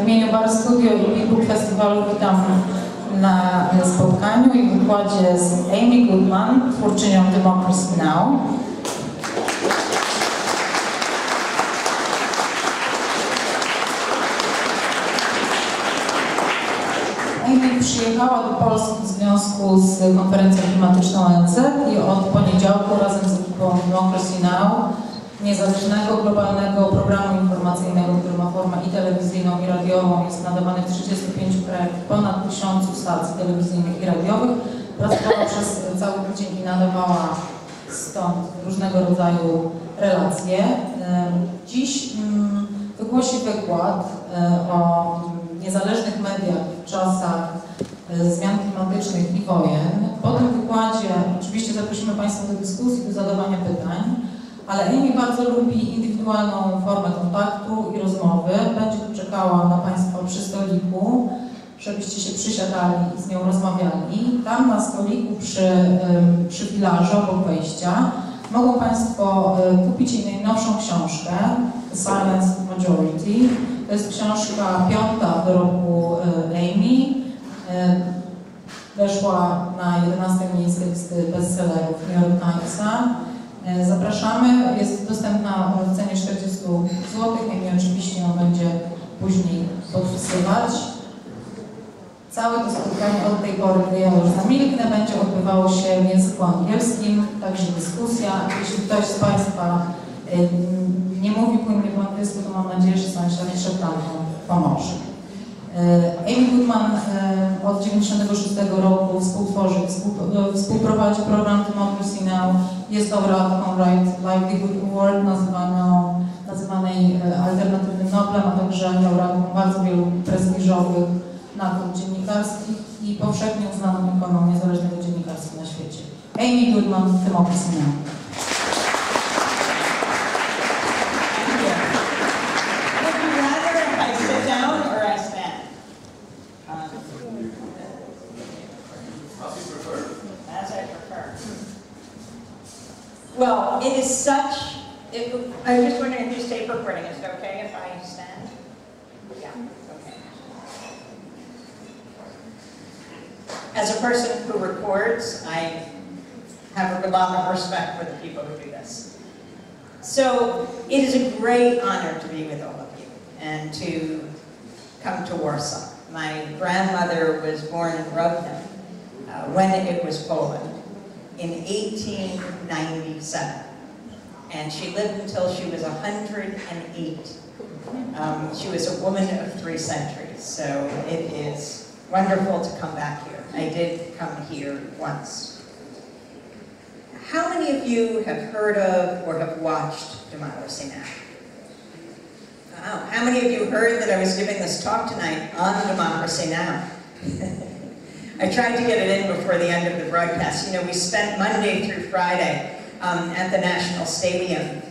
W imieniu Bar Studio i Big Book Festiwalu witam na spotkaniu i wykładzie z Amy Goodman, twórczynią Democracy Now! Amy przyjechała do Polski w związku z konferencją klimatyczną ONZ i od poniedziałku razem z ekipą Democracy Now! Niezależnego, globalnego programu informacyjnego, który ma formę i telewizyjną, i radiową, jest nadawany w 35 krajach, ponad 1000 stacji telewizyjnych i radiowych. Pracowała przez cały tydzień i nadawała stąd różnego rodzaju relacje. Dziś wygłosi wykład o niezależnych mediach w czasach zmian klimatycznych i wojen. Po tym wykładzie oczywiście zaprosimy Państwa do dyskusji, do zadawania pytań. Ale Amy bardzo lubi indywidualną formę kontaktu i rozmowy. Będzie tu czekała na Państwa przy stoliku, żebyście się przysiadali i z nią rozmawiali. Tam na stoliku przy filarze obok wejścia mogą Państwo kupić jej najnowszą książkę The Silent Majority. To jest książka 5. wyroku Amy. Weszła na 11. miejsce listy bestsellerów New York Timesa. Zapraszamy, jest dostępna w cenie 40 zł, i oczywiście ją będzie później podpisywać. Całe to spotkanie od tej pory, gdy ja już zamilknę, będzie odbywało się w języku angielskim, także dyskusja. Jeśli ktoś z Państwa nie mówi płynnie po angielsku, to mam nadzieję, że sąsiad szeptanką pomoże. Amy Goodman od 1996 roku współprowadzi program Democracy Now! Jest laureatką Right Livelihood Award, nazywanej alternatywnym Noblem, a także laureatką bardzo wielu prestiżowych nagród dziennikarskich i powszechnie uznaną ikoną niezależnego dziennikarstwa na świecie. Amy Goodman, Democracy Now! Well, it is such, I was just wondering if this tape recording, is it okay if I stand? Yeah, okay. As a person who records, I have a lot of respect for the people who do this. So, it is a great honor to be with all of you and to come to Warsaw. My grandmother was born in Rodno when it was Poland in 1897, and she lived until she was 108. She was a woman of 3 centuries, so it is wonderful to come back here. I did come here once. How many of you have heard of or have watched Democracy Now! Wow. How many of you heard that I was giving this talk tonight on Democracy Now! I tried to get it in before the end of the broadcast. You know, we spent Monday through Friday at the National Stadium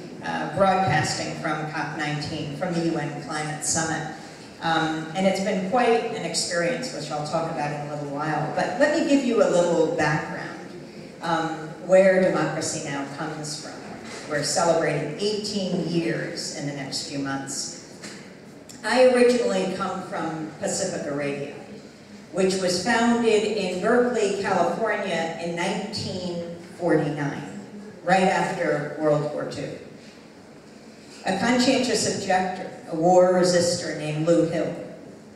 broadcasting from COP19, from the UN Climate Summit. And it's been quite an experience, which I'll talk about in a little while. But let me give you a little background where Democracy Now! Comes from. We're celebrating 18 years in the next few months. I originally come from Pacifica Radio, which was founded in Berkeley, California in 1949, right after World War II. A conscientious objector, a war resistor named Lou Hill,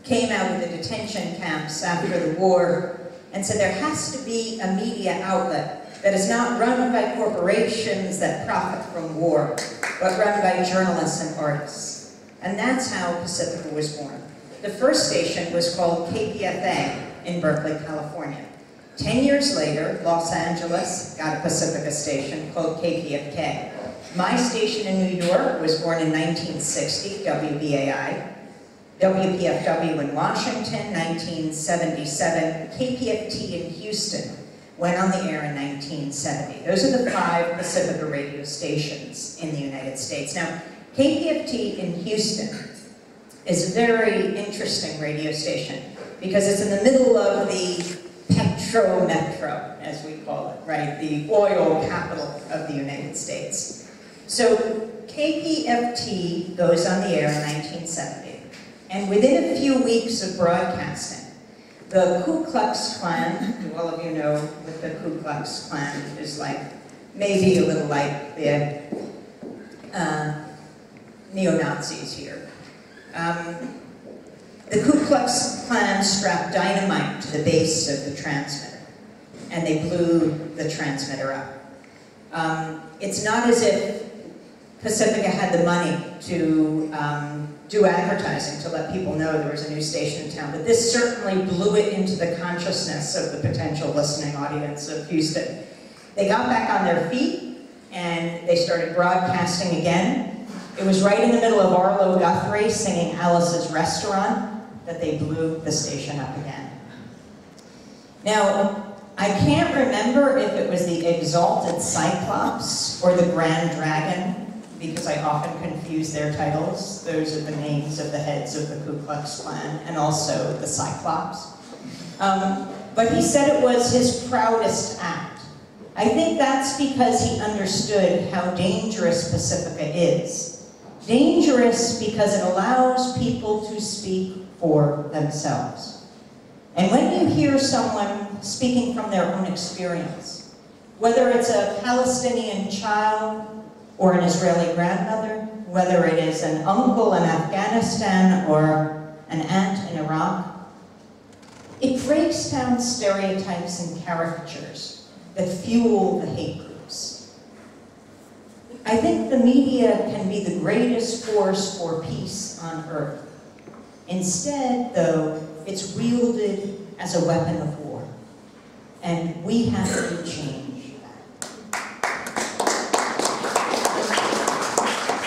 came out of the detention camps after the war and said there has to be a media outlet that is not run by corporations that profit from war, but run by journalists and artists. And that's how Pacifica was born. The first station was called KPFA in Berkeley, California. 10 years later, Los Angeles got a Pacifica station called KPFK. My station in New York was born in 1960, WBAI. WPFW in Washington, 1977. KPFT in Houston went on the air in 1970. Those are the 5 Pacifica radio stations in the United States. Now, KPFT in Houston is a very interesting radio station because it's in the middle of the petro-metro, as we call it, right? The oil capital of the United States. So KPFT goes on the air in 1970. And within a few weeks of broadcasting, the Ku Klux Klan, who all of you know what the Ku Klux Klan is like, maybe a little like the neo-Nazis here. The Ku Klux Klan strapped dynamite to the base of the transmitter, and they blew the transmitter up. It's not as if Pacifica had the money to do advertising to let people know there was a new station in town, but this certainly blew it into the consciousness of the potential listening audience of Houston. They got back on their feet and they started broadcasting again. It was right in the middle of Arlo Guthrie singing Alice's Restaurant that they blew the station up again. Now, I can't remember if it was the Exalted Cyclops or the Grand Dragon, because I often confuse their titles. Those are the names of the heads of the Ku Klux Klan, and also the Cyclops. But he said it was his proudest act. I think that's because he understood how dangerous Pacifica is. Dangerous because it allows people to speak for themselves. And when you hear someone speaking from their own experience, whether it's a Palestinian child or an Israeli grandmother, whether it is an uncle in Afghanistan or an aunt in Iraq, it breaks down stereotypes and caricatures that fuel the hate groups. I think the media can be the greatest force for peace on earth. Instead, though, it's wielded as a weapon of war. And we have to change that.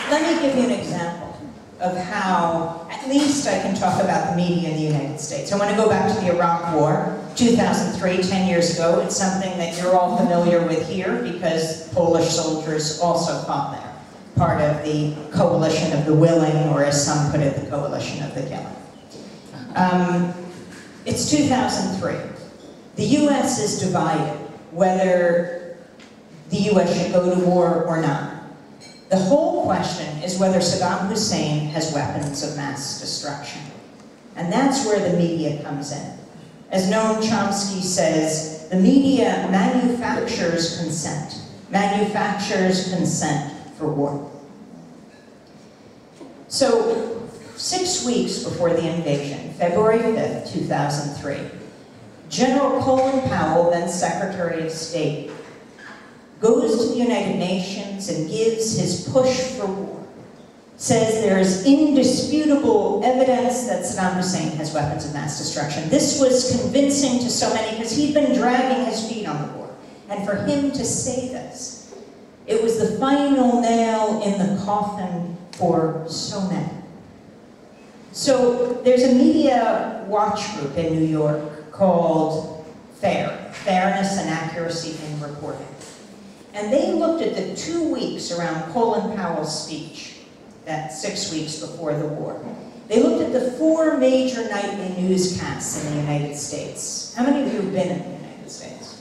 Let me give you an example of how, at least I can talk about the media in the United States. I want to go back to the Iraq War, 2003, 10 years ago. It's something that you're all familiar with here because Polish soldiers also fought there. Part of the coalition of the willing, or as some put it, the coalition of the killing. It's 2003. The U.S. is divided whether the U.S. should go to war or not. The whole question is whether Saddam Hussein has weapons of mass destruction. And that's where the media comes in. As Noam Chomsky says, the media manufactures consent for war. So, 6 weeks before the invasion, February 5th, 2003, General Colin Powell, then Secretary of State, goes to the United Nations and gives his push for war. Says there is indisputable evidence that Saddam Hussein has weapons of mass destruction. This was convincing to so many because he'd been dragging his feet on the war. And for him to say this, it was the final nail in the coffin for so many. So there's a media watch group in New York called FAIR, Fairness and Accuracy in Reporting. And they looked at the 2 weeks around Colin Powell's speech, that 6 weeks before the war. They looked at the 4 major nightly newscasts in the United States. How many of you have been in the United States?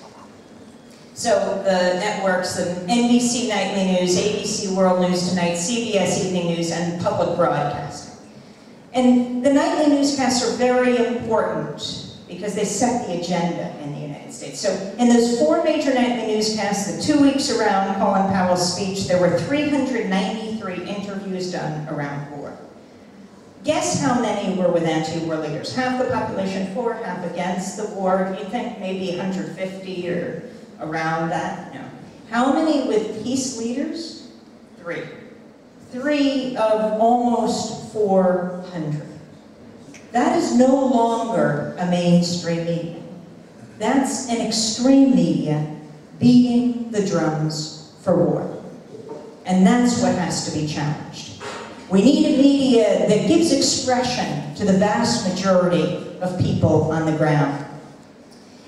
So the networks, the NBC Nightly News, ABC World News Tonight, CBS Evening News, and public broadcasting. And the nightly newscasts are very important because they set the agenda in the United States. So in those 4 major nightly newscasts, the 2 weeks around Colin Powell's speech, there were 393 interviews done around war. Guess how many were with anti-war leaders? Half the population for, half against the war. Do you think maybe 150 or around that? No. How many with peace leaders? 3. 3 of almost 400. That is no longer a mainstream media. That's an extreme media beating the drums for war. And that's what has to be challenged. We need a media that gives expression to the vast majority of people on the ground.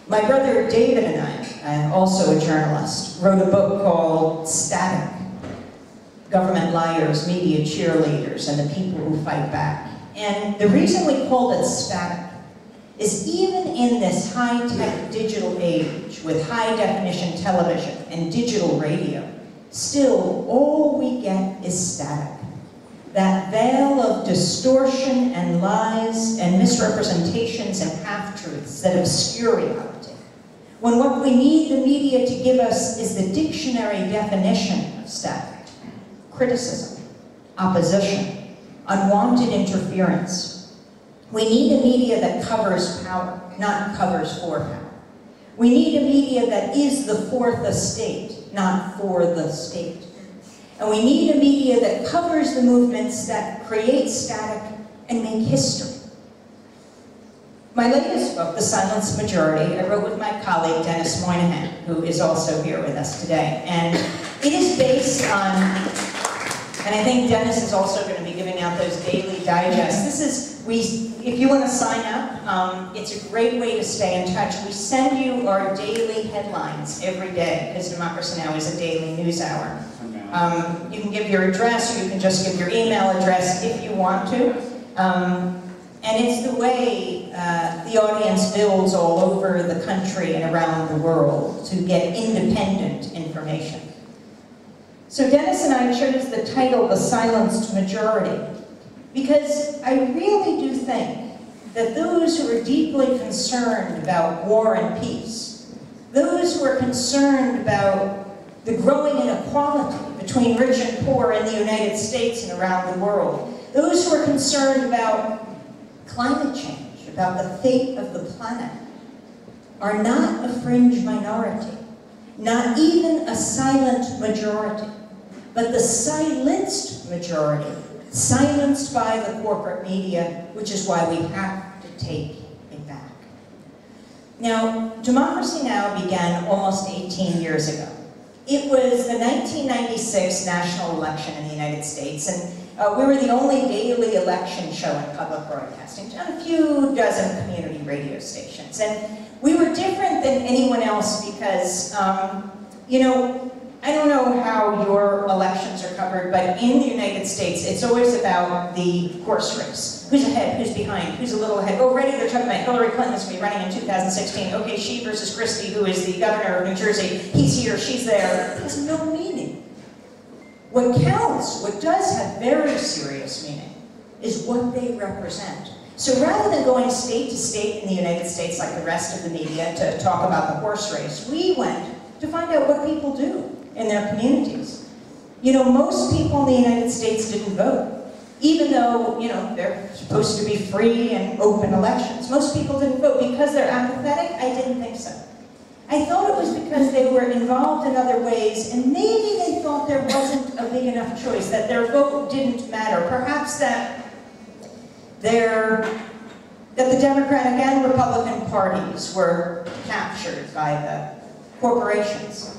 My brother David and I, also a journalist, wrote a book called Static: Government Liars, Media Cheerleaders, and the People Who Fight Back. And the reason we called it static is even in this high-tech digital age with high-definition television and digital radio, still all we get is static. that veil of distortion and lies and misrepresentations and half-truths that obscure reality, when what we need the media to give us is the dictionary definition of static: criticism, opposition, unwanted interference. We need a media that covers power, not covers for power. We need a media that is the fourth estate, not for the state. And we need a media that covers the movements that create static and make history. My latest book, The Silenced Majority, I wrote with my colleague Dennis Moynihan, who is also here with us today. And it is based on, and I think Dennis is also going to be giving out those daily digests. This is, if you want to sign up, it's a great way to stay in touch. We send you our daily headlines every day, because Democracy Now! Is a daily news hour. You can give your address, or you can just give your email address if you want to. And it's the way the audience builds all over the country and around the world to get independent information. So Dennis and I chose the title, The Silenced Majority, because I really do think that those who are deeply concerned about war and peace, those who are concerned about the growing inequality between rich and poor in the United States and around the world, those who are concerned about climate change, about the fate of the planet, are not a fringe minority, not even a silent majority, but the silenced majority, silenced by the corporate media, which is why we have to take it back. Now, Democracy Now! Began almost 18 years ago. It was the 1996 national election in the United States, and we were the only daily election show in public broadcasting, on a few dozen community radio stations. And we were different than anyone else because, you know, I don't know how your elections are covered, but in the United States, it's always about the horse race. Who's ahead, who's behind, who's a little ahead. Already they're talking about Hillary Clinton's going to be running in 2016. Okay, she versus Christie, who is the governor of New Jersey. He's here, she's there. It has no meaning. What counts, what does have very serious meaning, is what they represent. So rather than going state to state in the United States like the rest of the media to talk about the horse race, we went to find out what people do in their communities. You know, most people in the United States didn't vote, even though, you know, they're supposed to be free and open elections. Most people didn't vote because they're apathetic. I didn't think so. I thought it was because they were involved in other ways, and maybe they thought there wasn't a big enough choice, that their vote didn't matter. Perhaps that the Democratic and Republican parties were captured by the corporations.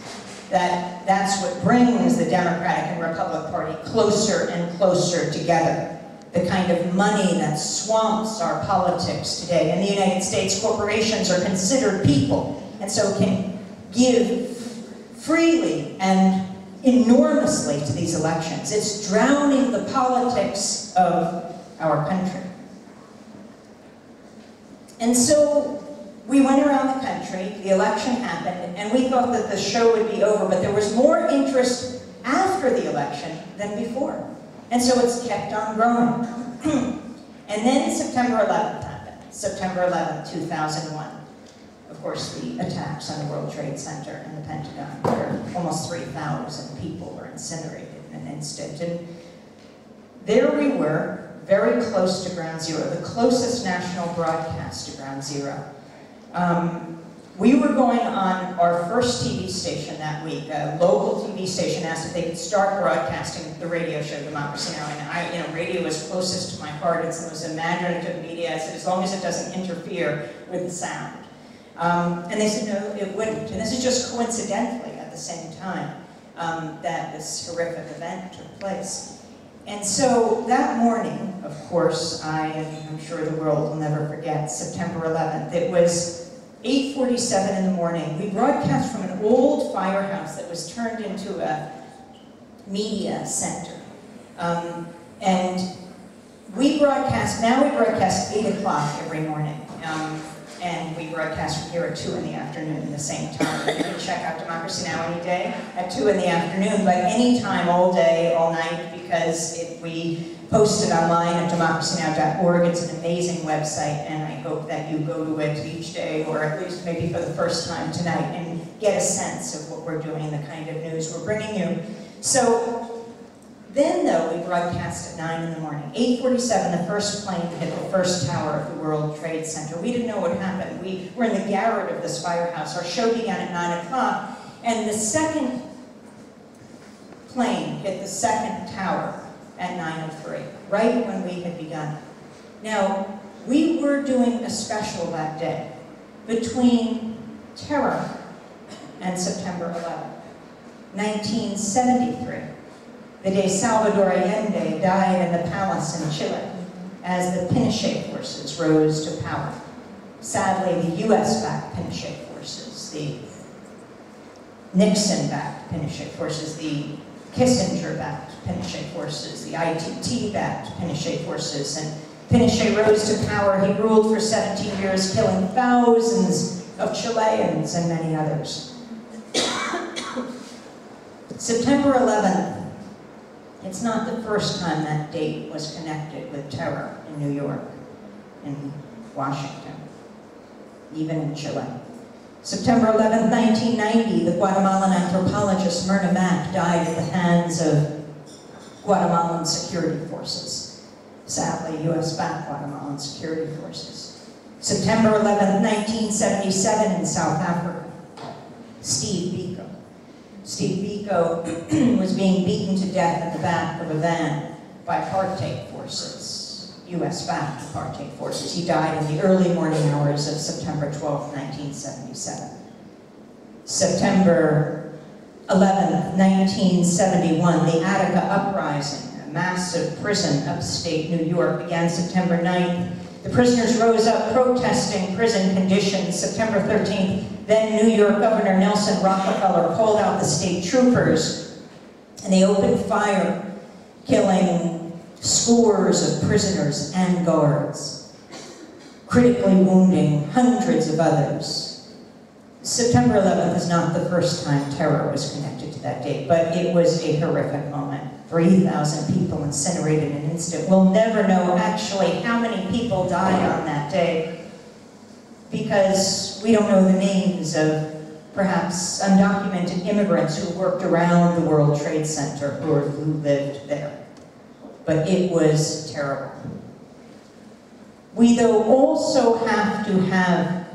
That's what brings the Democratic and Republican Party closer and closer together. The kind of money that swamps our politics today. In the United States, corporations are considered people, and so can give freely and enormously to these elections. It's drowning the politics of our country. And so we went around the country, the election happened, and we thought that the show would be over, but there was more interest after the election than before. And so it's kept on growing. And then September 11th happened, September 11th, 2001. Of course, the attacks on the World Trade Center and the Pentagon, where almost 3,000 people were incinerated in an instant. And there we were, very close to Ground Zero, the closest national broadcast to Ground Zero. We were going on our first TV station that week. A local TV station asked if they could start broadcasting the radio show Democracy Now! And radio is closest to my heart. It's the most imaginative media. I said, as long as it doesn't interfere with the sound. And they said, no, it wouldn't. And this is just coincidentally at the same time that this horrific event took place. And so that morning, of course, I'm sure the world will never forget, September 11th. It was 8:47 in the morning. We broadcast from an old firehouse that was turned into a media center. And we broadcast 8 o'clock every morning. And we broadcast from here at 2 in the afternoon at the same time. You can check out Democracy Now! Any day at 2 in the afternoon, but any time, all day, all night, because we post it online at democracynow.org. It's an amazing website, and I hope that you go to it each day, or at least maybe for the first time tonight, and get a sense of what we're doing, the kind of news we're bringing you. So then, though, we broadcast at 9 in the morning. 8:47, the first plane hit the first tower of the World Trade Center. We didn't know what happened. We were in the garret of this firehouse. Our show began at 9 o'clock, and the second plane hit the second tower at 9:03, right when we had begun. Now, we were doing a special that day between terror and September 11th, 1973. The day Salvador Allende died in the palace in Chile as the Pinochet forces rose to power. Sadly, the US-backed Pinochet forces, the Nixon-backed Pinochet forces, the Kissinger-backed Pinochet forces, the ITT-backed Pinochet forces, and Pinochet rose to power. He ruled for 17 years, killing thousands of Chileans and many others. September 11th, it's not the first time that date was connected with terror in New York, in Washington, even in Chile. September 11th, 1990, the Guatemalan anthropologist Myrna Mack died at the hands of Guatemalan security forces. Sadly, US-backed Guatemalan security forces. September 11th, 1977, in South Africa, Steve Biko. Steve Biko was being beaten to death in the back of a van by apartheid forces, US-backed apartheid forces. He died in the early morning hours of September 12, 1977. September 11, 1971, the Attica Uprising, a massive prison upstate New York, began September 9th. The prisoners rose up protesting prison conditions. September 13th, then New York Governor Nelson Rockefeller called out the state troopers, and they opened fire, killing scores of prisoners and guards, critically wounding hundreds of others. September 11th is not the first time terror was connected to that date, but it was a horrific moment. 3,000 people incinerated in an instant. We'll never know actually how many people died on that day, because we don't know the names of perhaps undocumented immigrants who worked around the World Trade Center or who lived there. But it was terrible. We, though, also have to have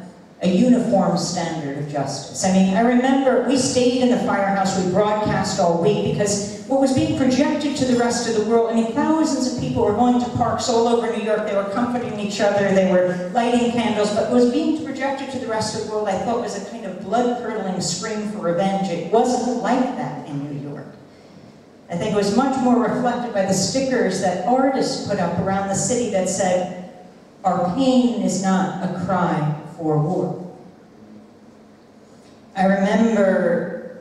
a uniform standard of justice. I mean, I remember we stayed in the firehouse, we broadcast all week, because what was being projected to the rest of the world, I mean, thousands of people were going to parks all over New York, they were comforting each other, they were lighting candles, but what was being projected to the rest of the world, I thought, was a kind of blood-curdling scream for revenge. It wasn't like that in New York. I think it was much more reflected by the stickers that artists put up around the city that said, "Our pain is not a cry for war." I remember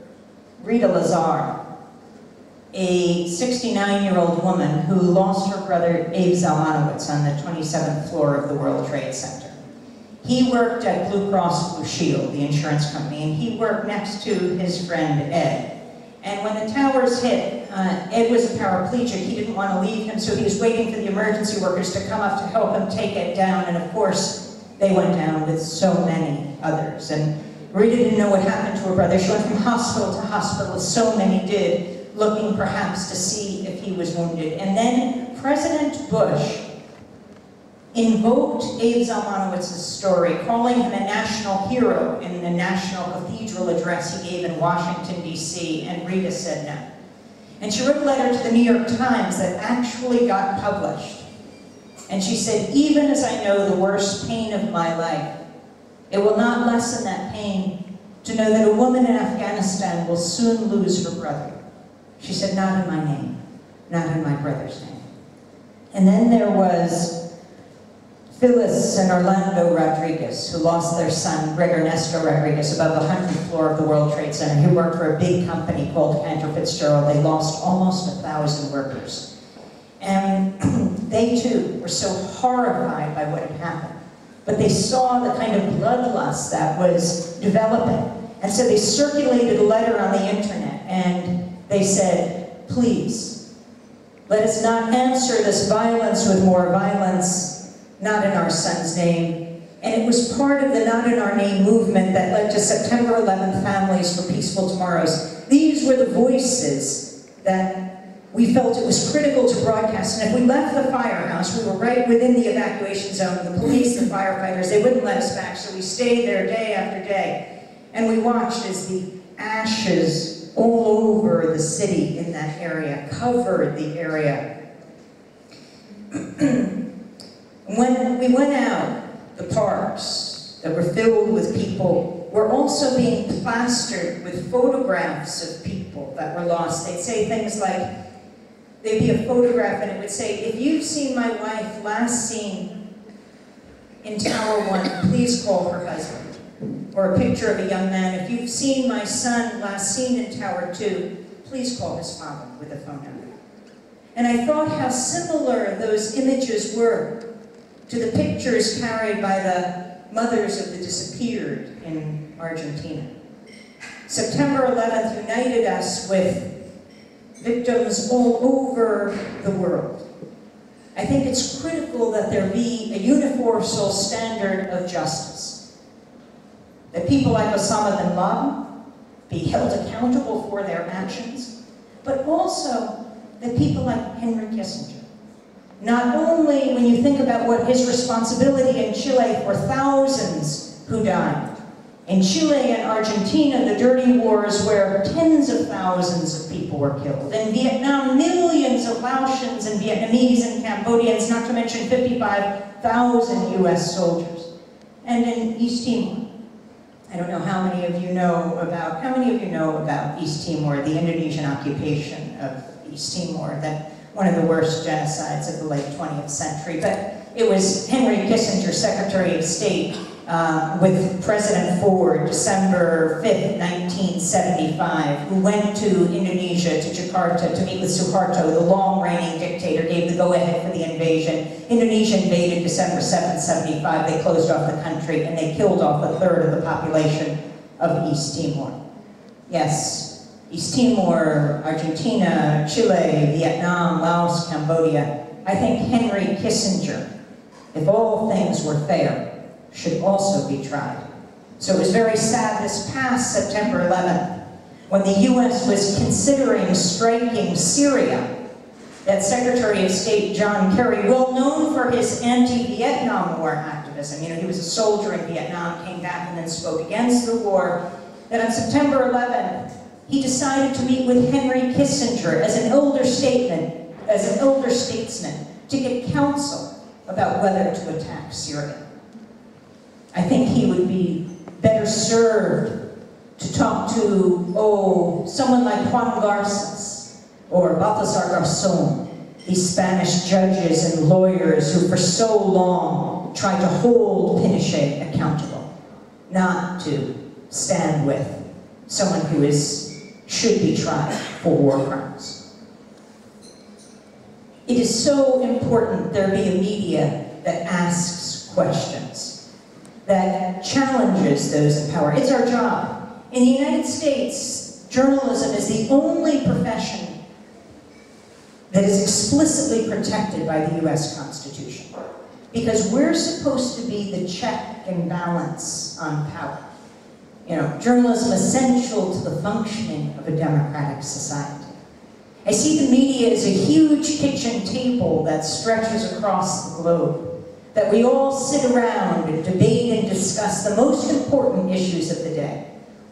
Rita Lazar, a 69-year-old woman who lost her brother Abe Zalmanowitz on the 27th floor of the World Trade Center. He worked at Blue Cross Blue Shield, the insurance company, and he worked next to his friend Ed. And when the towers hit, Ed was a paraplegic. He didn't want to leave him, so he was waiting for the emergency workers to come up to help him take it down, and of course, they went down with so many others. And Rita didn't know what happened to her brother. She went from hospital to hospital, as so many did, looking perhaps to see if he was wounded. And then President Bush invoked Abe Zalmanowitz's story, calling him a national hero in the National Cathedral address he gave in Washington, D.C., and Rita said no. And she wrote a letter to the New York Times that actually got published. And she said, "Even as I know the worst pain of my life, it will not lessen that pain to know that a woman in Afghanistan will soon lose her brother." She said, "Not in my name, not in my brother's name." And then there was Phyllis and Orlando Rodriguez, who lost their son, Greg Ernesto Rodriguez, above the 100th floor of the World Trade Center. He worked for a big company called Cantor Fitzgerald. They lost almost 1,000 workers. And they too were so horrified by what had happened. But they saw the kind of bloodlust that was developing. And so they circulated a letter on the internet, and they said, please, let us not answer this violence with more violence, not in our son's name. And it was part of the Not in Our Name movement that led to September 11th Families for Peaceful Tomorrows. These were the voices that we felt it was critical to broadcast. And if we left the firehouse, we were right within the evacuation zone. The police, the firefighters, they wouldn't let us back, so we stayed there day after day. And we watched as the ashes all over the city in that area covered the area. When we went out, the parks that were filled with people were also being plastered with photographs of people that were lost. They'd say things like, there'd be a photograph and it would say, if you've seen my wife last seen in Tower 1, please call her husband. Or a picture of a young man, if you've seen my son last seen in Tower 2, please call his father with a phone number. And I thought how similar those images were to the pictures carried by the mothers of the disappeared in Argentina. September 11th united us with victims all over the world. I think it's critical that there be a universal standard of justice. That people like Osama bin Laden be held accountable for their actions, but also that people like Henry Kissinger, not only when you think about what his responsibility in Chile for thousands who died. In Chile and Argentina, the dirty wars where tens of thousands of people were killed. In Vietnam, millions of Laotians and Vietnamese and Cambodians, not to mention 55,000 US soldiers. And in East Timor, I don't know how many of you know about East Timor, the Indonesian occupation of East Timor, that one of the worst genocides of the late 20th century. But it was Henry Kissinger, Secretary of State, with President Ford, December 5th, 1975, who went to Indonesia, to Jakarta, to meet with Suharto, the long-reigning dictator, gave the go-ahead for the invasion. Indonesia invaded December 7th, 75. They closed off the country, and they killed off a third of the population of East Timor. Yes, East Timor, Argentina, Chile, Vietnam, Laos, Cambodia. I think Henry Kissinger, if all things were fair, should also be tried. So it was very sad this past September 11th, when the US was considering striking Syria, that Secretary of State John Kerry, well known for his anti-Vietnam War activism, you know, he was a soldier in Vietnam, came back and then spoke against the war, that on September 11th, he decided to meet with Henry Kissinger as an elder statesman to get counsel about whether to attack Syria. I think he would be better served to talk to, someone like Juan Garces or Baltasar Garzón, these Spanish judges and lawyers who for so long tried to hold Pinochet accountable, not to stand with someone who should be tried for war crimes. It is so important there be a media that asks questions, that challenges those in power. It's our job. In the United States, journalism is the only profession that is explicitly protected by the US Constitution, because we're supposed to be the check and balance on power. You know, journalism essential to the functioning of a democratic society. I see the media as a huge kitchen table that stretches across the globe, that we all sit around and debate and discuss the most important issues of the day.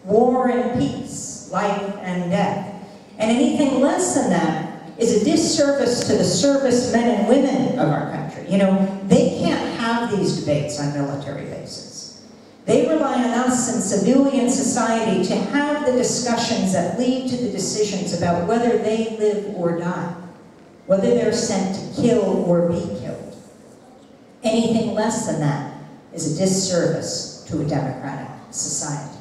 War and peace, life and death. And anything less than that is a disservice to the servicemen and women of our country. You know, they can't have these debates on military bases. They rely on us in civilian society to have the discussions that lead to the decisions about whether they live or die, whether they're sent to kill or be killed. Anything less than that is a disservice to a democratic society.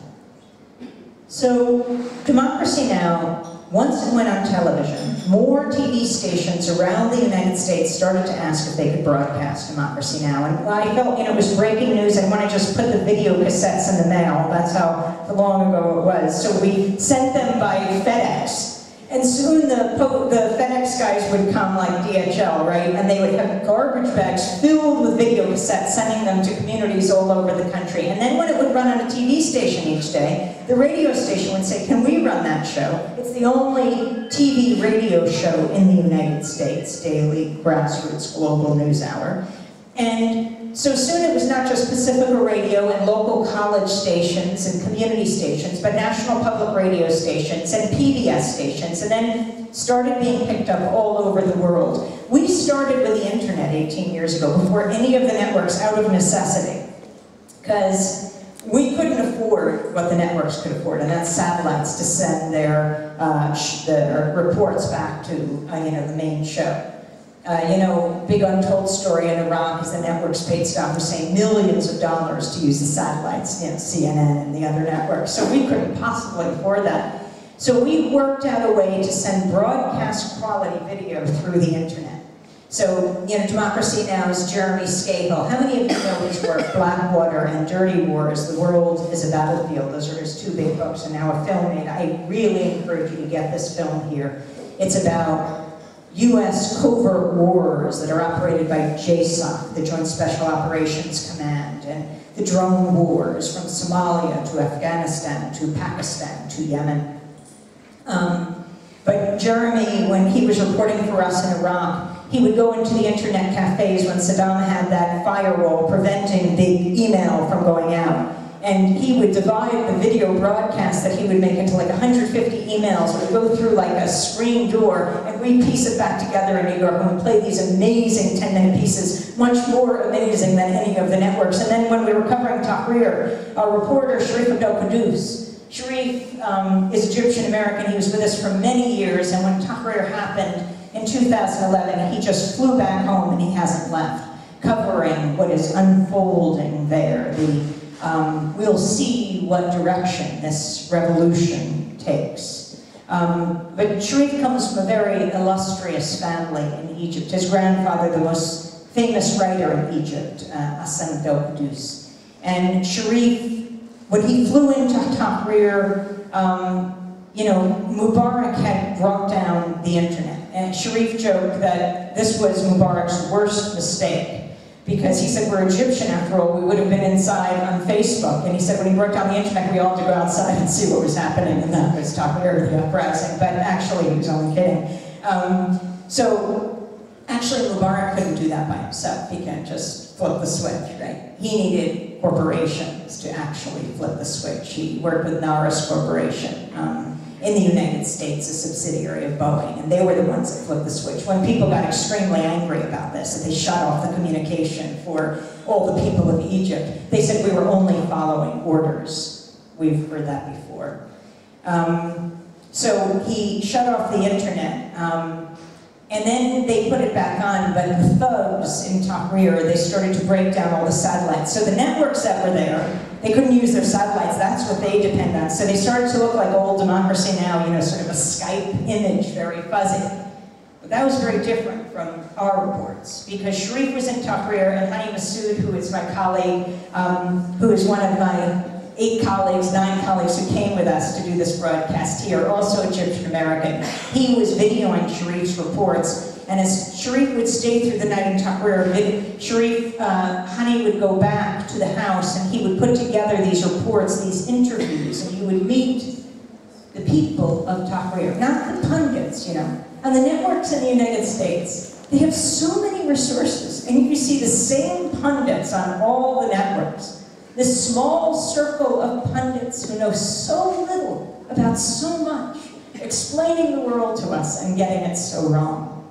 So, Democracy Now! once it went on television, more TV stations around the United States started to ask if they could broadcast Democracy Now! And I felt, it was breaking news. I want to just put the video cassettes in the mail. That's how long ago it was. So we sent them by FedEx. And soon the FedEx guys would come, like DHL, right? And they would have garbage bags filled with video cassettes, sending them to communities all over the country. And then when it would run on a TV station each day, the radio station would say, can we run that show? It's the only TV radio show in the United States, daily, grassroots, global news hour. And so soon it was not just Pacifica Radio and local college stations and community stations, but national public radio stations and PBS stations, and then started being picked up all over the world. We started with the internet 18 years ago, before any of the networks, out of necessity, because we couldn't afford what the networks could afford, and that's satellites to send their reports back to the main show. Big untold story in Iraq is the networks paid Saddam Hussein millions of dollars to use the satellites, CNN and the other networks. So we couldn't possibly afford that. So we worked out a way to send broadcast quality video through the internet. So, Democracy Now's Jeremy Scahill. How many of you know his work, Blackwater and Dirty Wars, The World is a Battlefield? Those are his two big books, and now a film made. I really encourage you to get this film here. It's about U.S. covert wars that are operated by JSOC, the Joint Special Operations Command, and the drone wars from Somalia to Afghanistan to Pakistan to Yemen. But Jeremy, when he was reporting for us in Iraq, he would go into the internet cafes when Saddam had that firewall preventing the email from going out. And he would divide the video broadcast that he would make into like 150 emails. It would go through like a screen door, and we'd piece it back together in New York, and we'd play these amazing 10-minute pieces, much more amazing than any of the networks. And then when we were covering Tahrir, our reporter, Sharif Abdel-Quddus, Sharif is Egyptian-American. He was with us for many years, and when Tahrir happened in 2011, he just flew back home, and he hasn't left, covering what is unfolding there. We'll see what direction this revolution takes. But Sharif comes from a very illustrious family in Egypt. His grandfather, the most famous writer in Egypt, Hassan Abdel-Quddus. And Sharif, when he flew into Tahrir, Mubarak had brought down the internet. And Sharif joked that this was Mubarak's worst mistake, because he said, we're Egyptian after all, we would have been inside on Facebook. And he said when he broke down the internet, we all had to go outside and see what was happening, and that was Tahrir, the uprising. But actually, he was only kidding. So actually, Mubarak couldn't do that by himself. He can't just flip the switch, right? He needed corporations to actually flip the switch. He worked with Naris Corporation in the United States, a subsidiary of Boeing, and they were the ones that flipped the switch. When people got extremely angry about this, that they shut off the communication for all the people of Egypt, they said we were only following orders. We've heard that before. So he shut off the internet, and then they put it back on, but the thugs in Tahrir, they started to break down all the satellites. So the networks that were there, they couldn't use their satellites. That's what they depend on. So they started to look like old Democracy Now!, sort of a Skype image, very fuzzy. But that was very different from our reports, because Sharif was in Tahrir, and Hani Massoud, who is my colleague, who is one of my 9 colleagues who came with us to do this broadcast here, also Egyptian American. He was videoing Sharif's reports, and as Sharif would stay through the night in Tahrir, Hani would go back to the house, and he would put together these reports, these interviews, and you would meet the people of Tahrir, not the pundits, And the networks in the United States, they have so many resources, and you see the same pundits on all the networks. This small circle of pundits who know so little about so much, explaining the world to us and getting it so wrong.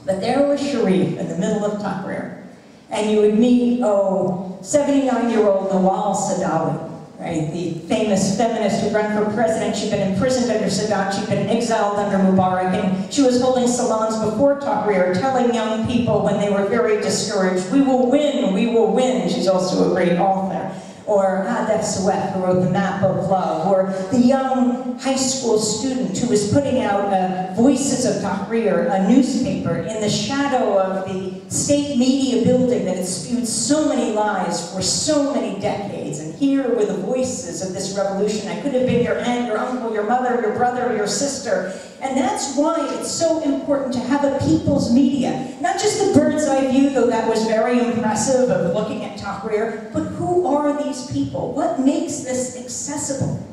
But there was Sharif in the middle of Tahrir, and you would meet, 79-year-old Nawal Saadawi, right? The famous feminist who ran for president. She'd been imprisoned under Sadat, she'd been exiled under Mubarak, and she was holding salons before Tahrir, telling young people when they were very discouraged, we will win, we will win. She's also a great author. or Adef Sawef, who wrote The Map of Love, or the young high school student who was putting out Voices of Tahrir, a newspaper, in the shadow of the state media building that had spewed so many lies for so many decades. And here were the voices of this revolution. I could have been your aunt, your uncle, your mother, your brother, your sister. And that's why it's so important to have a people's media. Not just the bird's eye view, though that was very impressive, of looking at Tahrir, but who are these people? What makes this accessible?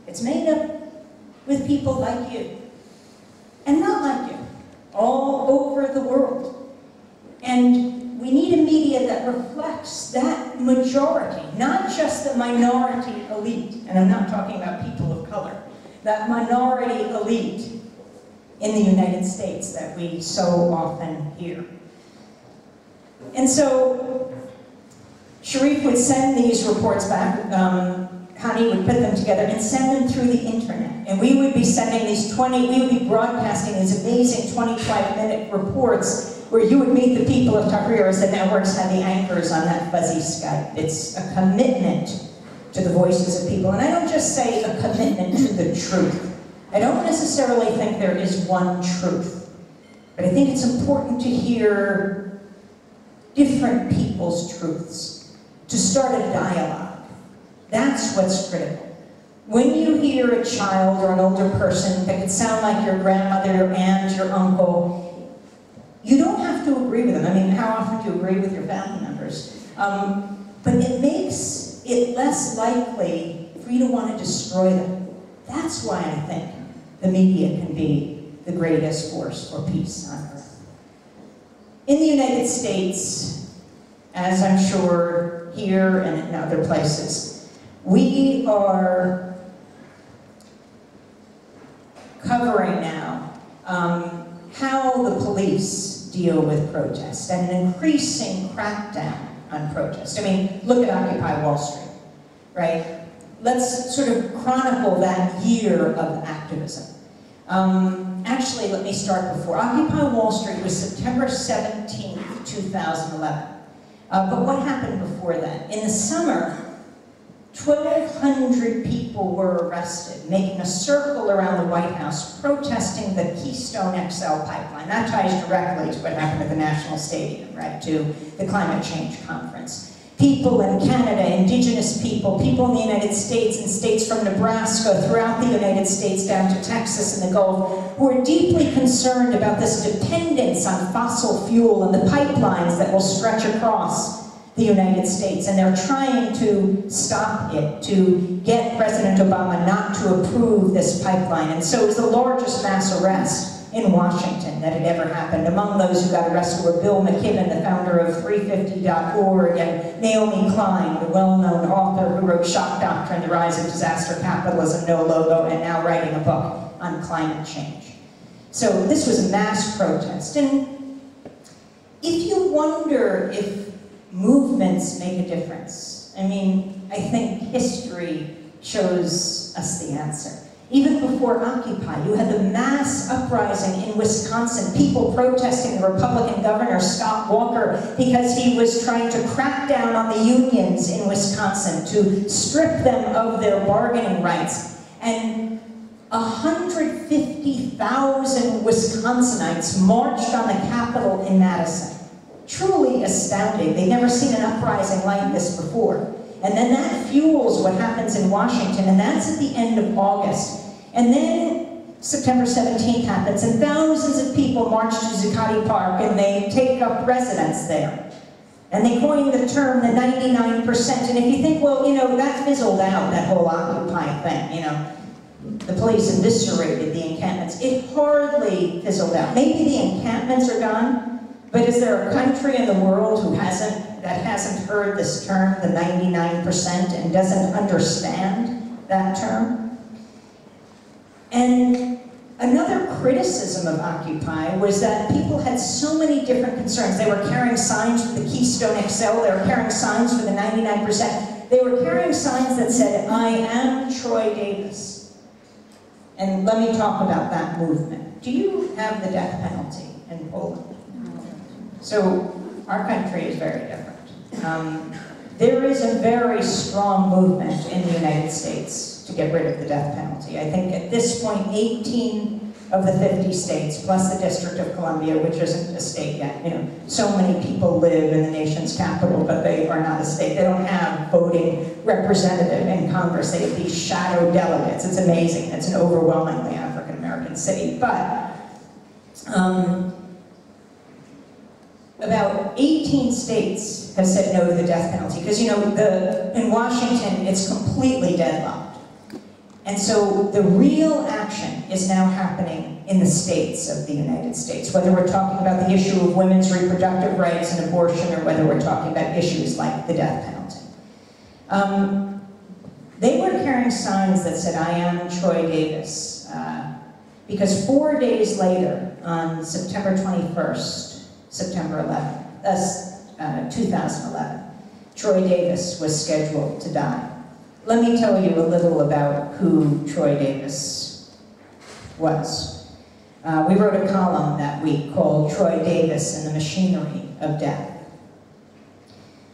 It's made up with people like you, and not like you, all over the world. And we need a media that reflects that majority, not just the minority elite, and I'm not talking about people of color, that minority elite in the United States that we so often hear. And so Sharif would send these reports back, Connie would put them together and send them through the internet. And we would be sending these we would be broadcasting these amazing 25-minute reports where you would meet the people of Tahrir as the networks had the anchors on that fuzzy Skype. It's a commitment to the voices of people. And I don't just say a commitment to the truth. I don't necessarily think there is one truth, but I think it's important to hear different people's truths, to start a dialogue. That's what's critical. When you hear a child or an older person that could sound like your grandmother, your aunt, your uncle, you don't have to agree with them. I mean, how often do you agree with your family members? But it makes it less likely for you to want to destroy them. That's why I think the media can be the greatest force for peace on earth. In the United States, as I'm sure here and in other places, we are covering now how the police deal with protest and an increasing crackdown on protest. I mean, look at Occupy Wall Street, right? Let's sort of chronicle that year of activism. Actually, let me start before. Occupy Wall Street was September 17th, 2011. But what happened before that? In the summer, 1,200 people were arrested, making a circle around the White House, protesting the Keystone XL pipeline. That ties directly to what happened at the National Stadium, right, to the climate change conference. People in Canada, indigenous people, people in the United States and states from Nebraska throughout the United States down to Texas and the Gulf, who are deeply concerned about this dependence on fossil fuel and the pipelines that will stretch across the United States. And they're trying to stop it, to get President Obama not to approve this pipeline. And so it was the largest mass arrest in Washington that had ever happened. Among those who got arrested were Bill McKibben, the founder of 350.org, and Naomi Klein, the well-known author who wrote Shock Doctrine, The Rise of Disaster Capitalism, No Logo, and now writing a book on climate change. So this was a mass protest. And if you wonder if movements make a difference, I mean, I think history shows us the answer. Even before Occupy, you had the mass uprising in Wisconsin, people protesting the Republican governor, Scott Walker, because he was trying to crack down on the unions in Wisconsin, to strip them of their bargaining rights. And 150,000 Wisconsinites marched on the Capitol in Madison. Truly astounding. They'd never seen an uprising like this before. And then that fuels what happens in Washington, and that's at the end of August. And then September 17th happens, and thousands of people march to Zuccotti Park, and they take up residence there. And they coin the term the 99%. And if you think, well, you know, that fizzled out, that whole Occupy thing, you know, the police eviscerated the encampments. It hardly fizzled out. Maybe the encampments are gone, but is there a country in the world that hasn't heard this term, the 99%, and doesn't understand that term? And another criticism of Occupy was that people had so many different concerns. They were carrying signs for the Keystone XL, they were carrying signs for the 99%. They were carrying signs that said, I am Troy Davis. And let me talk about that movement. Do you have the death penalty in Poland? So our country is very different. There is a very strong movement in the United States to get rid of the death penalty. I think at this point, 18 of the 50 states, plus the District of Columbia, which isn't a state yet. You know, so many people live in the nation's capital, but they are not a state. They don't have voting representative in Congress. They have these shadow delegates. It's amazing. It's an overwhelmingly African-American city. But about 18 states have said no to the death penalty. Because, you know, in Washington, it's completely deadlocked. And so the real action is now happening in the states of the United States, whether we're talking about the issue of women's reproductive rights and abortion, or whether we're talking about issues like the death penalty. They were carrying signs that said, "I am Troy Davis," because 4 days later, on September 21st, September 11th, 2011, Troy Davis was scheduled to die. Let me tell you a little about who Troy Davis was. We wrote a column that week called "Troy Davis and the Machinery of Death."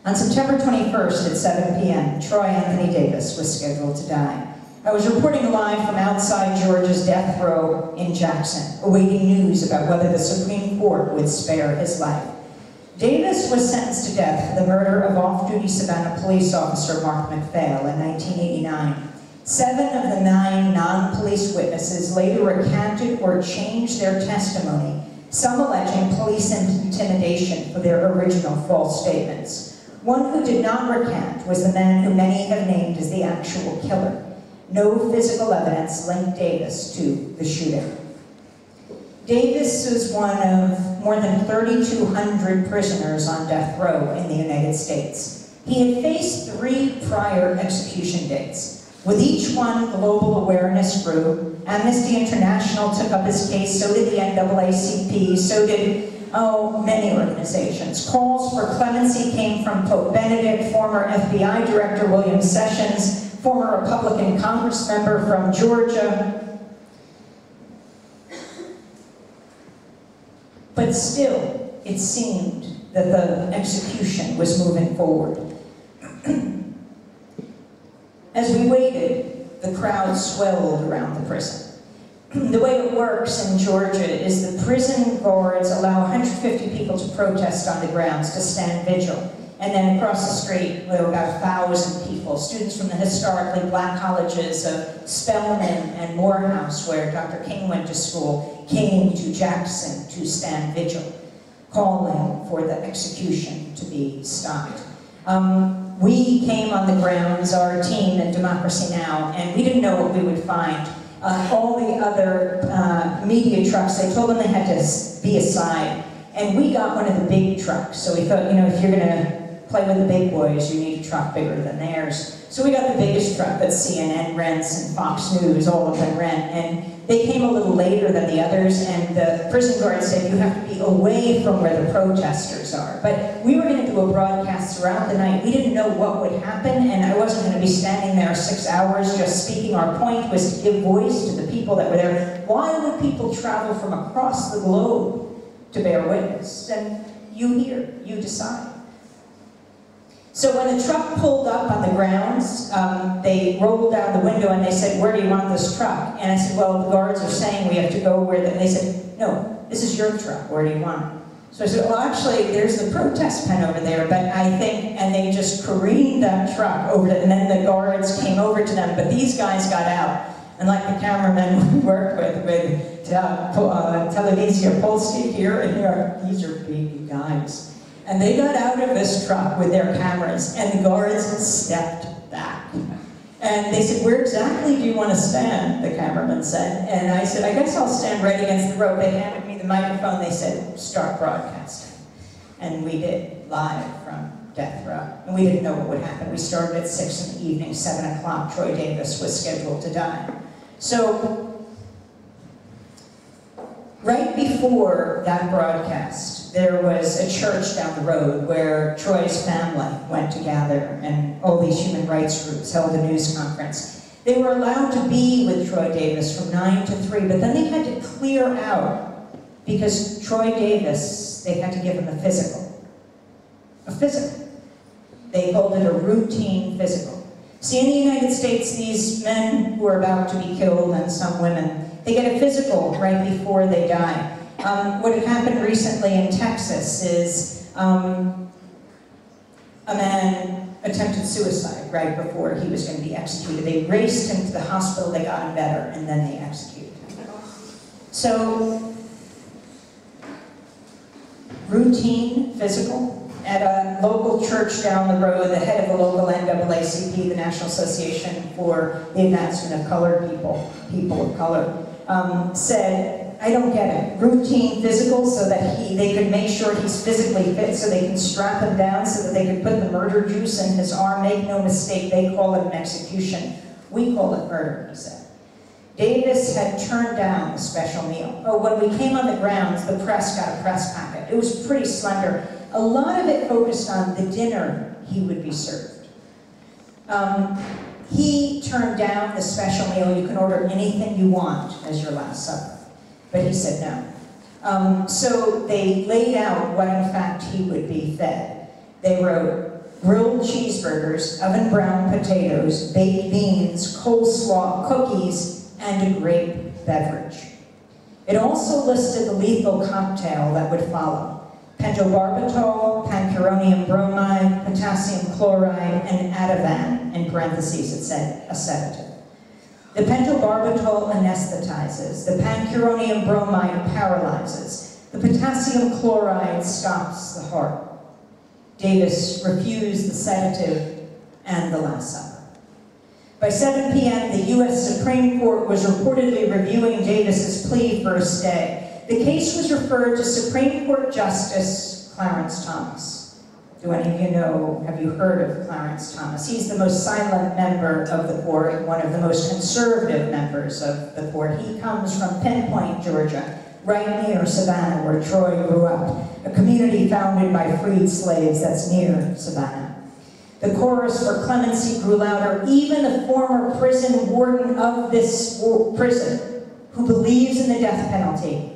On September 21st at 7 p.m., Troy Anthony Davis was scheduled to die. I was reporting live from outside Georgia's death row in Jackson, awaiting news about whether the Supreme Court would spare his life. Davis was sentenced to death for the murder of off-duty Savannah police officer Mark McPhail in 1989. 7 of the 9 non-police witnesses later recanted or changed their testimony, some alleging police intimidation for their original false statements. One who did not recant was the man who many have named as the actual killer. No physical evidence linked Davis to the shooting. Davis was one of more than 3,200 prisoners on death row in the United States. He had faced 3 prior execution dates. With each one, global awareness grew. Amnesty International took up his case, so did the NAACP, so did, many organizations. Calls for clemency came from Pope Benedict, former FBI Director William Sessions, former Republican Congress member from Georgia. But still, it seemed that the execution was moving forward. As we waited, the crowd swelled around the prison. The way it works in Georgia is the prison guards allow 150 people to protest on the grounds, to stand vigil. And then across the street, there were about 1,000 people, students from the historically black colleges of Spelman and Morehouse, where Dr. King went to school, came to Jackson to stand vigil, calling for the execution to be stopped. We came on the grounds, our team at Democracy Now!, and we didn't know what we would find. All the other media trucks, they told them they had to be aside, and we got one of the big trucks. So we thought, you know, if you're gonna play with the big boys, you need a truck bigger than theirs. So we got the biggest truck that CNN rents and Fox News, all of them rent, and they came a little later than the others, and the prison guard said, you have to be away from where the protesters are. But we were going to do a broadcast throughout the night. We didn't know what would happen, and I wasn't going to be standing there 6 hours just speaking. Our point was to give voice to the people that were there. Why would people travel from across the globe to bear witness? And you hear, you decide. So when the truck pulled up on the grounds, they rolled down the window and they said, where do you want this truck? And I said, well, the guards are saying we have to go where they said, no, this is your truck, where do you want it? So I said, well, actually, there's the protest pen over there, but I think, and they just careened that truck over to, and then the guards came over to them, but these guys got out. And like the cameramen we work with Televizia Polski here and here, these are big guys. And they got out of this truck with their cameras, and the guards stepped back. And they said, where exactly do you want to stand, the cameraman said. And I said, I guess I'll stand right against the rope. They handed me the microphone, they said, start broadcasting. And we did, live from death row. And we didn't know what would happen. We started at 6 in the evening, 7 o'clock, Troy Davis was scheduled to die. So, right before that broadcast, there was a church down the road where Troy's family went to gather, and all these human rights groups held a news conference. They were allowed to be with Troy Davis from 9 to 3, but then they had to clear out because Troy Davis, they had to give him a physical. A physical. They called it a routine physical. See, in the United States, these men who are about to be killed, and some women, they get a physical right before they die. What had happened recently in Texas is a man attempted suicide right before he was going to be executed. They raced him to the hospital, they got him better, and then they executed him. So, routine physical. At a local church down the road, the head of the local NAACP, the National Association for the Advancement of Colored People, people of color, said, I don't get it. Routine physical so that they could make sure he's physically fit so they can strap him down so that they could put the murder juice in his arm. Make no mistake, they call it an execution. We call it murder, he said. Davis had turned down the special meal. Oh, when we came on the grounds, the press got a press packet. It was pretty slender. A lot of it focused on the dinner he would be served. He turned down the special meal. You can order anything you want as your last supper. But he said no. So they laid out what in fact he would be fed. They wrote grilled cheeseburgers, oven brown potatoes, baked beans, coleslaw, cookies, and a grape beverage. It also listed the lethal cocktail that would follow. Pentobarbital, pancuronium bromide, potassium chloride, and Ativan, in parentheses it said, a sedative. The pentobarbital anesthetizes, the pancuronium bromide paralyzes, the potassium chloride stops the heart. Davis refused the sedative and the Last Supper. By 7 p.m., the U.S. Supreme Court was reportedly reviewing Davis's plea for a stay. The case was referred to Supreme Court Justice Clarence Thomas. Do any of you know, have you heard of Clarence Thomas? He's the most silent member of the court, one of the most conservative members of the court. He comes from Pinpoint, Georgia, right near Savannah, where Troy grew up, a community founded by freed slaves that's near Savannah. The chorus for clemency grew louder. Even the former prison warden of this prison, who believes in the death penalty,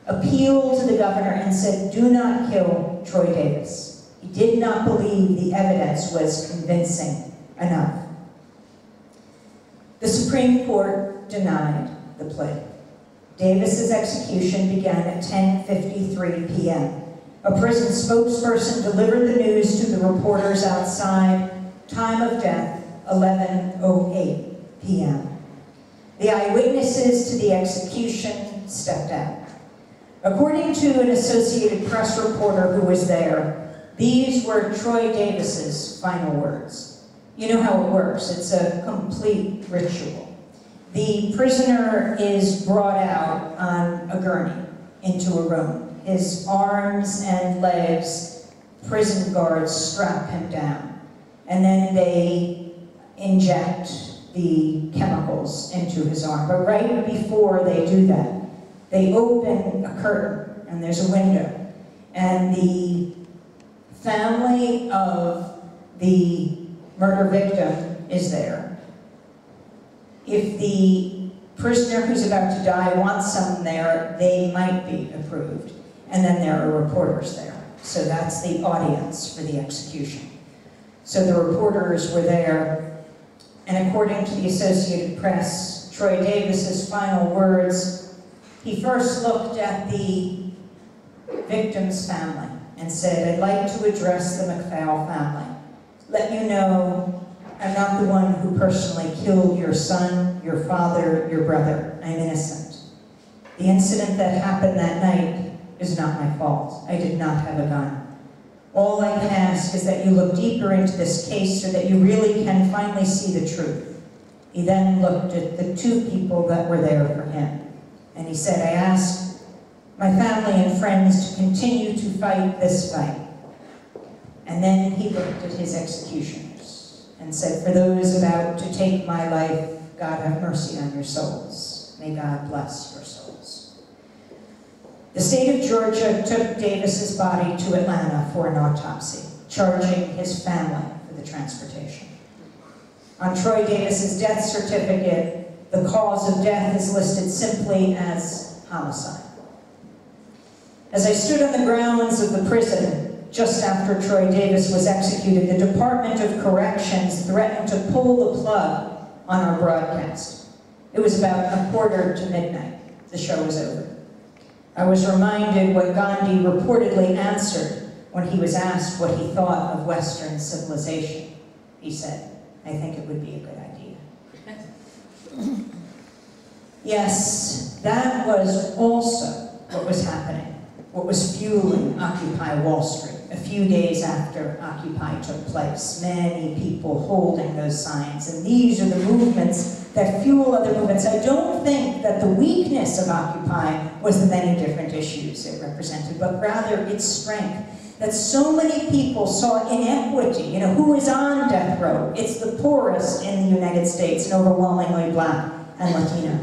appealed to the governor and said, do not kill Troy Davis. He did not believe the evidence was convincing enough. The Supreme Court denied the plea. Davis's execution began at 10:53 p.m. A prison spokesperson delivered the news to the reporters outside. Time of death, 11:08 p.m. The eyewitnesses to the execution stepped out. According to an Associated Press reporter who was there, these were Troy Davis's final words. You know how it works. It's a complete ritual. The prisoner is brought out on a gurney into a room. His arms and legs, prison guards strap him down. And then they inject the chemicals into his arm. But right before they do that, they open a curtain, and there's a window. And the family of the murder victim is there. If the prisoner who's about to die wants someone there, they might be approved. And then there are reporters there. So that's the audience for the execution. So the reporters were there, and according to the Associated Press, Troy Davis's final words, he first looked at the victim's family and said, I'd like to address the McPhail family. Let you know, I'm not the one who personally killed your son, your father, your brother. I'm innocent. The incident that happened that night is not my fault. I did not have a gun. All I can ask is that you look deeper into this case so that you really can finally see the truth. He then looked at the two people that were there for him. And he said, I ask my family and friends to continue to fight this fight. And then he looked at his executioners and said, for those about to take my life, God have mercy on your souls. May God bless your souls. The state of Georgia took Davis's body to Atlanta for an autopsy, charging his family for the transportation. On Troy Davis's death certificate, the cause of death is listed simply as homicide. As I stood on the grounds of the prison, just after Troy Davis was executed, the Department of Corrections threatened to pull the plug on our broadcast. It was about 1:45 to the show was over. I was reminded what Gandhi reportedly answered when he was asked what he thought of Western civilization. He said, "I think it would be a good idea." Yes, that was also what was happening, what was fueling Occupy Wall Street. A few days after Occupy took place, many people holding those signs, and these are the movements that fuel other movements. I don't think that the weakness of Occupy was the many different issues it represented, but rather its strength. That so many people saw inequity. You know, who is on death row? It's the poorest in the United States, and overwhelmingly Black and Latino.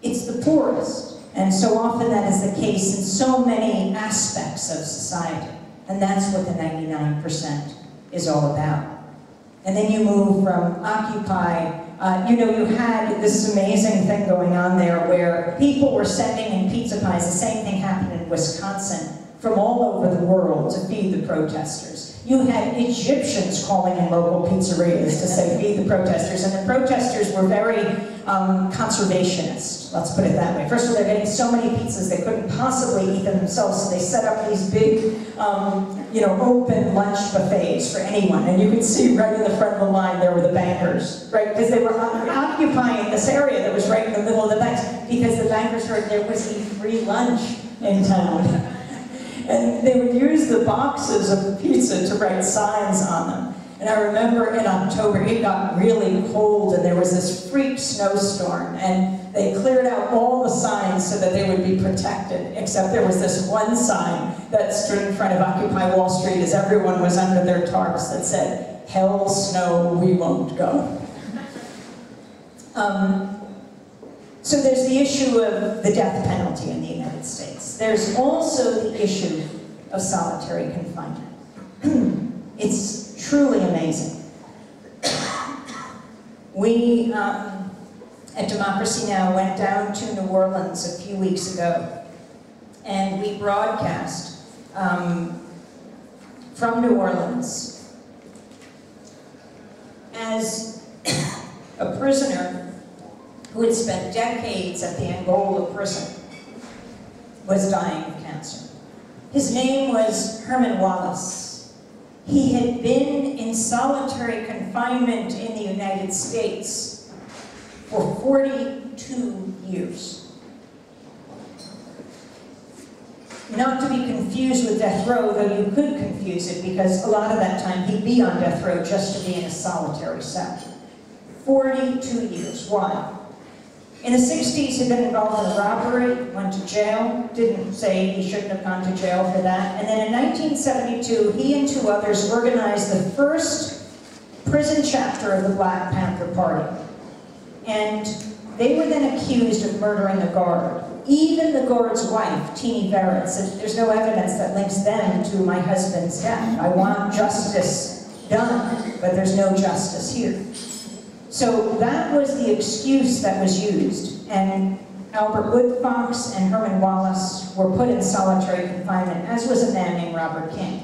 It's the poorest. And so often that is the case in so many aspects of society. And that's what the 99% is all about. And then you move from Occupy, you know, you had this amazing thing going on there where people were sending in pizza pies. The same thing happened in Wisconsin from all over the world to feed the protesters. You had Egyptians calling in local pizzerias to say, feed the protesters. And the protesters were very conservationist, let's put it that way. First of all, they're getting so many pizzas they couldn't possibly eat them themselves, so they set up these big, you know, open lunch buffets for anyone. And you could see right in the front of the line there were the bankers, right? Because they were occupying this area that was right in the middle of the banks, because the bankers heard there was a free lunch in town. And they would use the boxes of the pizza to write signs on them. And I remember in October, it got really cold and there was this freak snowstorm, and they cleared out all the signs so that they would be protected, except there was this one sign that stood in front of Occupy Wall Street as everyone was under their tarps that said, "Hell, snow, we won't go." So there's the issue of the death penalty in the United States. There's also the issue of solitary confinement. It's truly amazing. We, at Democracy Now! Went down to New Orleans a few weeks ago, and we broadcast from New Orleans as a prisoner who had spent decades at the Angola prison was dying of cancer. His name was Herman Wallace. He had been in solitary confinement in the United States for 42 years. Not to be confused with death row, though you could confuse it, because a lot of that time he'd be on death row just to be in a solitary cell. 42 years. Why? In the 60s, he'd been involved in a robbery, went to jail, didn't say he shouldn't have gone to jail for that. And then in 1972, he and two others organized the first prison chapter of the Black Panther Party. And they were then accused of murdering a guard. Even the guard's wife, Teenie Barrett, said, "There's no evidence that links them to my husband's death. I want justice done, but there's no justice here." So that was the excuse that was used, and Albert Woodfox and Herman Wallace were put in solitary confinement, as was a man named Robert King.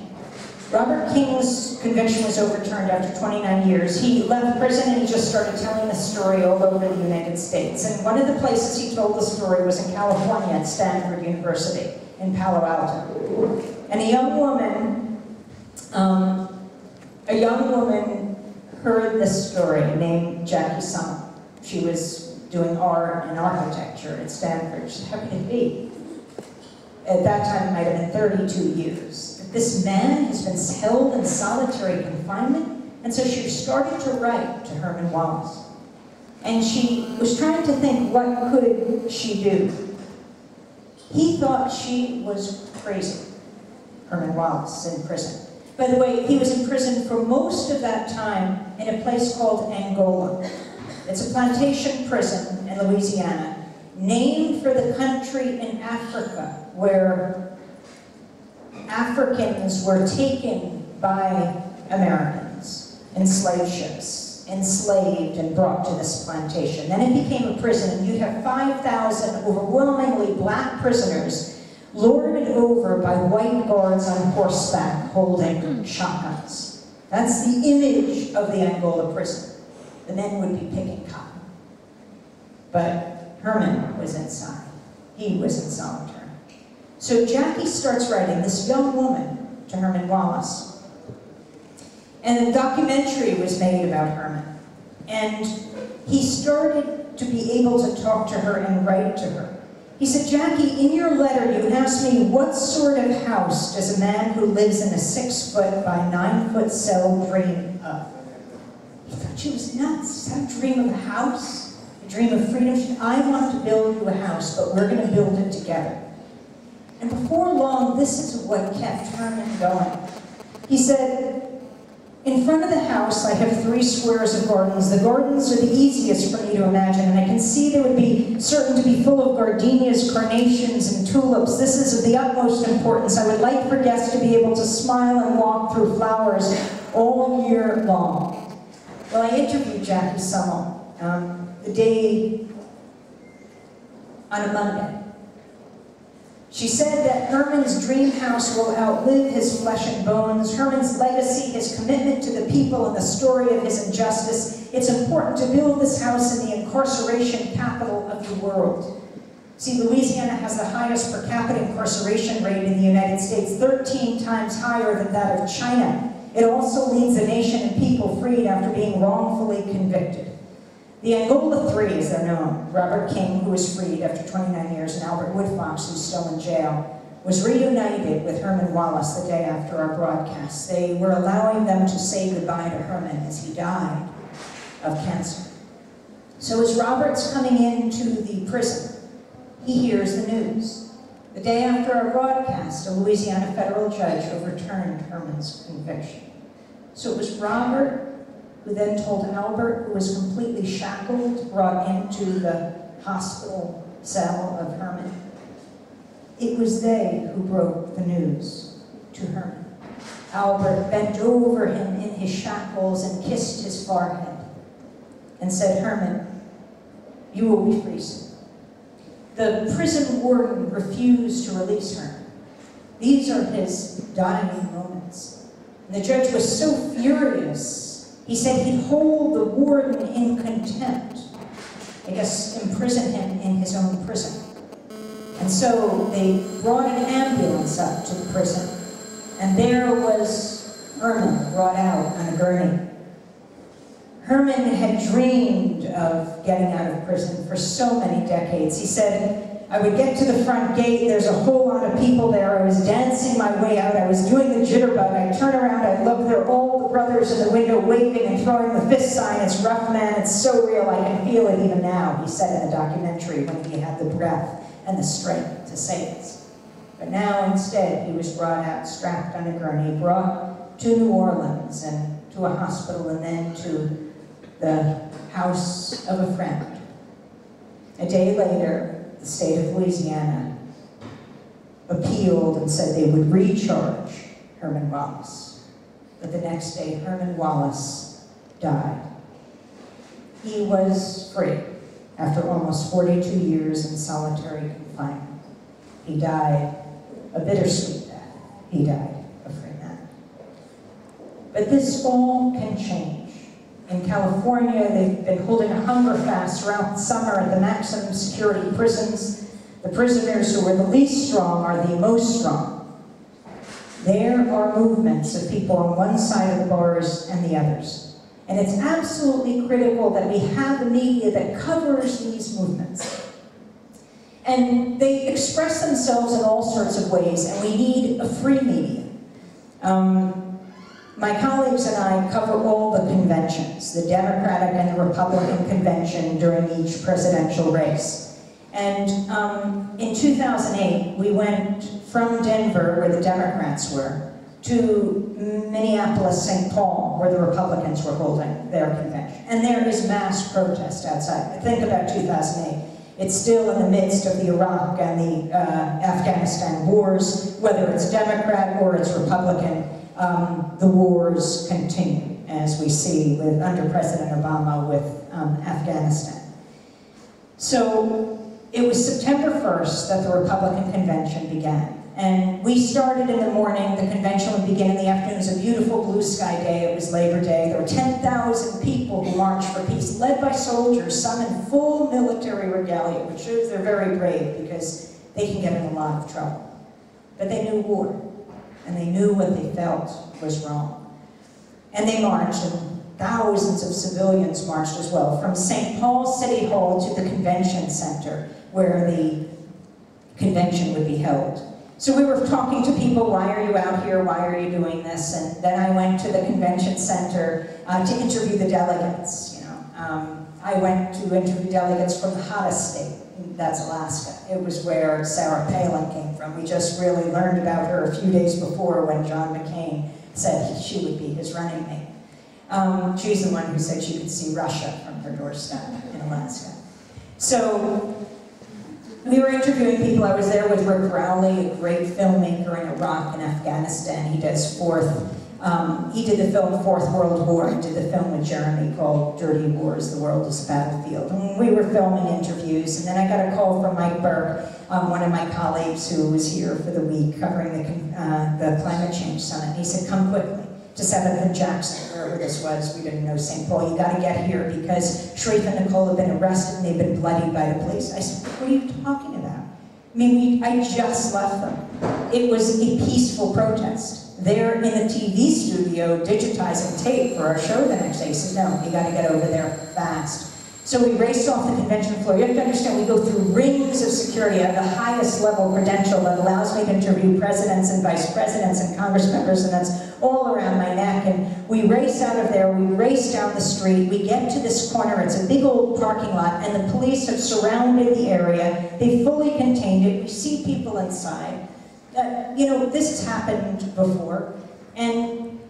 Robert King's conviction was overturned after 29 years. He left prison and he just started telling the story all over the United States. And one of the places he told the story was in California at Stanford University in Palo Alto. And a young woman heard this story named Jackie Summel. She was doing art and architecture at Stanford. She said, "How can it be?" At that time, it might have been 32 years. This man has been held in solitary confinement. And so she started to write to Herman Wallace. And she was trying to think, what could she do? He thought she was crazy, Herman Wallace, in prison. By the way, he was in prison for most of that time in a place called Angola. It's a plantation prison in Louisiana, named for the country in Africa where Africans were taken by Americans in slave ships, enslaved and brought to this plantation. Then it became a prison, and you'd have 5,000 overwhelmingly Black prisoners lorded over by white guards on horseback holding shotguns. That's the image of the Angola prison. The men would be picking cotton. But Herman was inside. He was in solitary. So Jackie starts writing, this young woman, to Herman Wallace. And a documentary was made about Herman. And he started to be able to talk to her and write to her. He said, Jackie, in your letter you asked me what sort of house does a man who lives in a 6-foot by 9-foot cell dream of? He thought she was nuts. Is that a dream of a house? A dream of freedom? She said, I want to build you a house, but we're going to build it together. And before long, this is what kept Herman going. He said, in front of the house, I have 3 squares of gardens. The gardens are the easiest for me to imagine, and I can see they would be certain to be full of gardenias, carnations, and tulips. This is of the utmost importance. I would like for guests to be able to smile and walk through flowers all year long. Well, I interviewed Jackie Summel the day on a Monday. She said that Herman's dream house will outlive his flesh and bones. Herman's legacy, his commitment to the people, and the story of his injustice. It's important to build this house in the incarceration capital of the world. See, Louisiana has the highest per capita incarceration rate in the United States, 13 times higher than that of China. It also leads the nation in people freed after being wrongfully convicted. The Angola Three, as they're known, Robert King, who was freed after 29 years, and Albert Woodfox, who's still in jail, was reunited with Herman Wallace the day after our broadcast. They were allowing them to say goodbye to Herman as he died of cancer. So as Robert's coming into the prison, he hears the news. The day after our broadcast, a Louisiana federal judge overturned Herman's conviction. So it was Robert who then told Albert, who was completely shackled, brought into the hospital cell of Herman. It was they who broke the news to Herman. Albert bent over him in his shackles and kissed his forehead and said, Herman, you will be free soon. The prison warden refused to release Herman. These are his dying moments. And the judge was so furious, he said he'd hold the warden in contempt. I guess imprison him in his own prison. And so they brought an ambulance up to the prison, and there was Herman brought out on a gurney. Herman had dreamed of getting out of prison for so many decades. He said, I would get to the front gate, there's a whole lot of people there, I was dancing my way out, I was doing the jitterbug, I'd turn around, I'd look, there are all the brothers in the window waving and throwing the fist sign, it's rough, man, it's so real, I can feel it even now, he said in the documentary when he had the breath and the strength to say this. But now instead, he was brought out, strapped on a gurney, brought to New Orleans and to a hospital and then to the house of a friend. A day later, the state of Louisiana appealed and said they would recharge Herman Wallace. But the next day, Herman Wallace died. He was free after almost 42 years in solitary confinement. He died a bittersweet death. He died a free man. But this all can change. In California, they've been holding a hunger fast throughout the summer at the maximum security prisons. The prisoners who are the least strong are the most strong. There are movements of people on one side of the bars and the others. And it's absolutely critical that we have a media that covers these movements. And they express themselves in all sorts of ways, and we need a free media. My colleagues and I cover all the conventions, the Democratic and the Republican convention during each presidential race. And in 2008, we went from Denver, where the Democrats were, to Minneapolis, St. Paul, where the Republicans were holding their convention. And there is mass protest outside. Think about 2008. It's still in the midst of the Iraq and the Afghanistan wars, whether it's Democrat or it's Republican. The wars continue, as we see under President Obama with Afghanistan. So it was September 1st that the Republican convention began. And we started in the morning, the convention would begin in the afternoon. It was a beautiful blue sky day, it was Labor Day. There were 10,000 people who marched for peace, led by soldiers, some in full military regalia, which shows they're very brave because they can get in a lot of trouble. But they knew war, and they knew what they felt was wrong. And they marched, and thousands of civilians marched as well, from St. Paul City Hall to the convention center, where the convention would be held. So we were talking to people, why are you out here, why are you doing this? And then I went to the convention center to interview the delegates. I went to interview delegates from the hottest state, that's Alaska. It was where Sarah Palin came from. We just really learned about her a few days before when John McCain said she would be his running mate. She's the one who said she could see Russia from her doorstep in Alaska. So we were interviewing people. I was there with Rick Rowley, a great filmmaker in Iraq and Afghanistan. He did the film Fourth World War. He did the film with Jeremy called Dirty Wars, The World is a Battlefield. And we were filming interviews, and then I got a call from Mike Burke, one of my colleagues who was here for the week covering the Climate Change Summit. He said, come quickly to 7th and Jackson, wherever this was. We didn't know St. Paul. You got to get here because Sharif and Nicole have been arrested and they've been bloodied by the police. I said, what are you talking about? I mean, I just left them. It was a peaceful protest. They're in the TV studio digitizing tape for our show the next day. He said, no, you got to get over there fast. So we raced off the convention floor. You have to understand, we go through rings of security. I have the highest level credential that allows me to interview presidents and vice presidents and Congress members, and that's all around my neck. And we race out of there, we race down the street, we get to this corner, it's a big old parking lot, and the police have surrounded the area. They fully contained it. We see people inside. This has happened before. And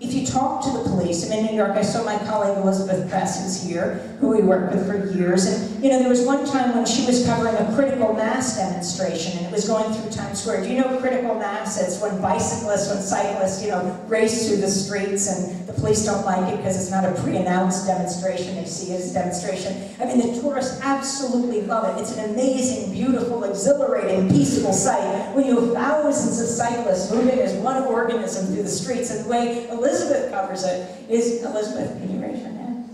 if you talk to the police, I'm in New York, I saw my colleague Elizabeth Press, who's here, who we worked with for years, and there was one time when she was covering a critical mass demonstration, and it was going through Times Square. Do you know critical mass? It's when cyclists, race through the streets, and the police don't like it because it's not a pre-announced demonstration. They see it as a demonstration. I mean, the tourists absolutely love it. It's an amazing, beautiful, exhilarating, peaceful sight when you have thousands of cyclists moving as one organism through the streets, and the way Elizabeth covers it is, Elizabeth, can you raise your hand?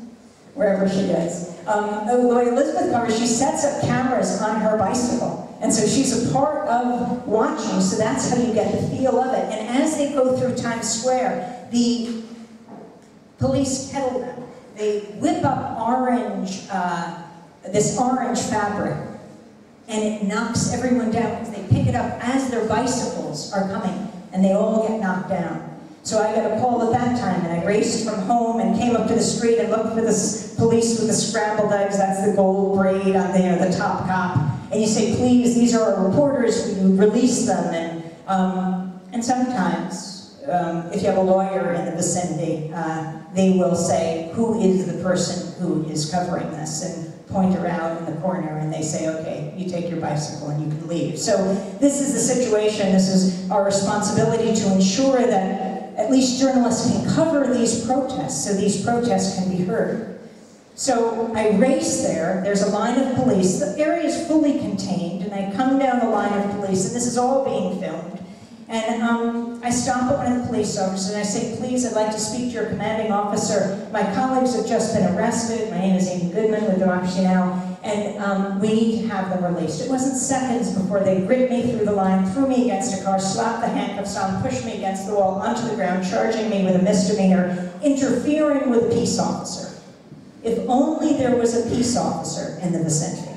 Wherever she is. The way Elizabeth covers, she sets up cameras on her bicycle. And so she's a part of watching, so that's how you get the feel of it. And as they go through Times Square, the police kettle them. They whip up this orange fabric, and it knocks everyone down because they pick it up as their bicycles are coming, and they all get knocked down. So I got a call at that time, and I raced from home and came up to the street and looked for this police with the scrambled eggs. That's the gold braid on the top cop. And you say, please, these are our reporters. Will you release them? And sometimes, if you have a lawyer in the vicinity, they will say, who is the person who is covering this? And point her out in the corner, and they say, okay, you take your bicycle and you can leave. So this is the situation. This is our responsibility to ensure that at least journalists can cover these protests, so these protests can be heard. So I race there, there's a line of police, the area is fully contained, and I come down the line of police, and this is all being filmed. And I stop at one of the police officers, and I say, please, I'd like to speak to your commanding officer. My colleagues have just been arrested. My name is Amy Goodman with Democracy Now!, and we need to have them released. It wasn't seconds before they gripped me through the line, threw me against a car, slapped the handcuffs on, pushed me against the wall, onto the ground, charging me with a misdemeanor, interfering with a peace officer. If only there was a peace officer in the vicinity.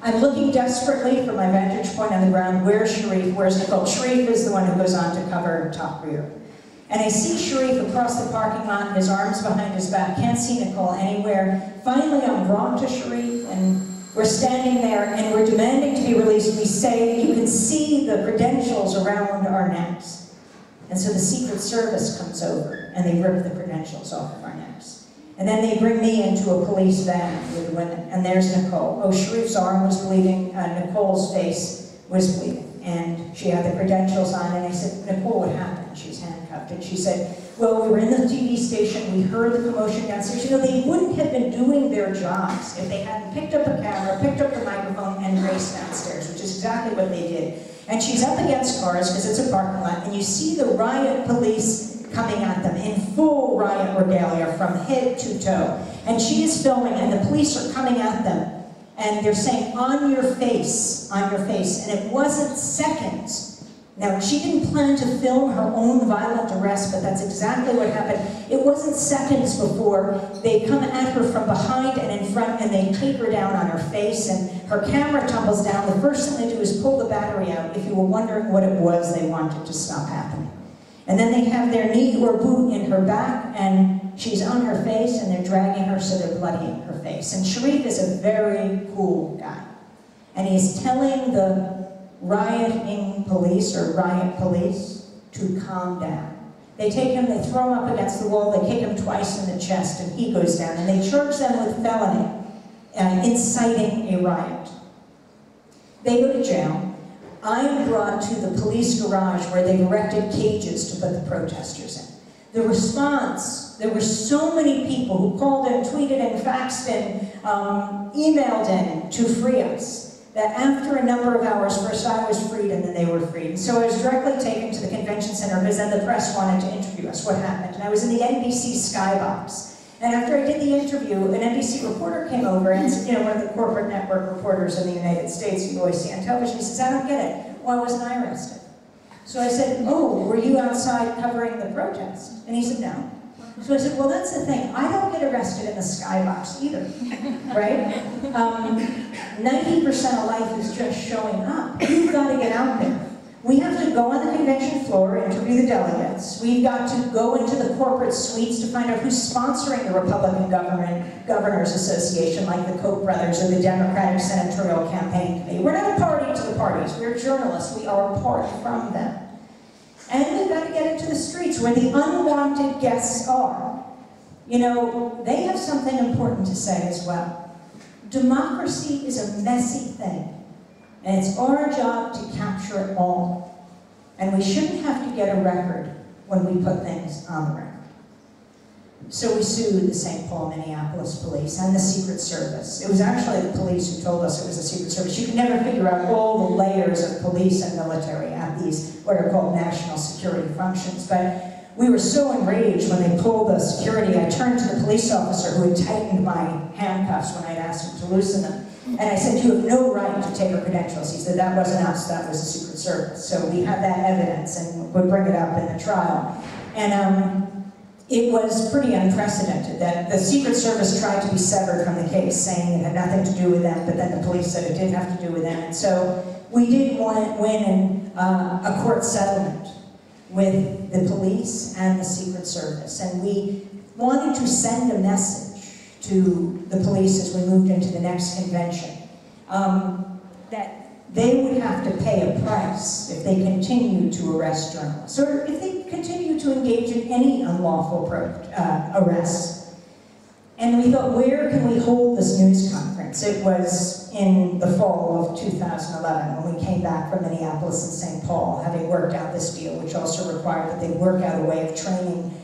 I'm looking desperately from my vantage point on the ground. Where's Sharif? Where's Nicole? Sharif is the one who goes on to cover Top Rear. And I see Sharif across the parking lot, his arms behind his back, can't see Nicole anywhere. Finally, I'm brought to Sharif, and we're standing there, and we're demanding to be released. We say, you can see the credentials around our necks. And so the Secret Service comes over, and they rip the credentials off of our necks. And then they bring me into a police van with women, and there's Nicole. Oh, Sharif's arm was bleeding, Nicole's face was bleeding. And she had the credentials on, and I said, Nicole, what happened? She's handcuffed. And she said, well, we were in the TV station, we heard the commotion downstairs. They wouldn't have been doing their jobs if they hadn't picked up a camera, picked up the police downstairs, which is exactly what they did. And she's up against cars because it's a parking lot, and you see the riot police coming at them in full riot regalia from head to toe. And she is filming, and the police are coming at them, and they're saying, on your face, on your face. And it wasn't seconds. Now, she didn't plan to film her own violent arrest, but that's exactly what happened. It wasn't seconds before they come at her from behind and in front, and they take her down on her face, and her camera tumbles down. The first thing they do is pull the battery out. If you were wondering what it was, they wanted to stop happening. And then they have their knee or boot in her back, and she's on her face, and they're dragging her so they're bloodying her face. And Sharif is a very cool guy. And he's telling the rioting police, or riot police, to calm down. They take him, they throw him up against the wall, they kick him twice in the chest, and he goes down. And they charge them with felony, inciting a riot. They go to jail. I'm brought to the police garage where they've erected cages to put the protesters in. The response, there were so many people who called in, tweeted in, faxed in, emailed in to free us, that after a number of hours, first I was freed and then they were freed. So I was directly taken to the convention center because then the press wanted to interview us, what happened. And I was in the NBC skybox. And after I did the interview, an NBC reporter came over, and one of the corporate network reporters in the United States you always see on television. He says, I don't get it. Why wasn't I arrested? So I said, oh, were you outside covering the protest? And he said, no. So I said, well, that's the thing. I don't get arrested in the skybox either, right? 90% of life is just showing up. You've got to get out there. We have to go on the convention floor, interview the delegates. We've got to go into the corporate suites to find out who's sponsoring the Republican Governors Association, like the Koch brothers or the Democratic Senatorial Campaign Committee. We're not a party to the parties. We're journalists. We are apart from them. And we've got to get into the streets where the unwanted guests are. They have something important to say as well. Democracy is a messy thing. And it's our job to capture it all. And we shouldn't have to get a record when we put things on the record. So we sued the St. Paul, Minneapolis police and the Secret Service. It was actually the police who told us it was the Secret Service. You can never figure out all the layers of police and military at these, what are called national security functions. But we were so enraged when they pulled the security. I turned to the police officer who had tightened my handcuffs when I'd asked him to loosen them. And I said, you have no right to take her credentials. He said, that wasn't us, that was the Secret Service. So we had that evidence and would bring it up in the trial. And it was pretty unprecedented that the Secret Service tried to be severed from the case, saying it had nothing to do with them, but then the police said it did have to do with them. And so we did win a court settlement with the police and the Secret Service. And we wanted to send a message to the police as we moved into the next convention, that they would have to pay a price if they continue to arrest journalists, or if they continue to engage in any unlawful arrests. And we thought, where can we hold this news conference? It was in the fall of 2011 when we came back from Minneapolis and St. Paul, having worked out this deal, which also required that they work out a way of training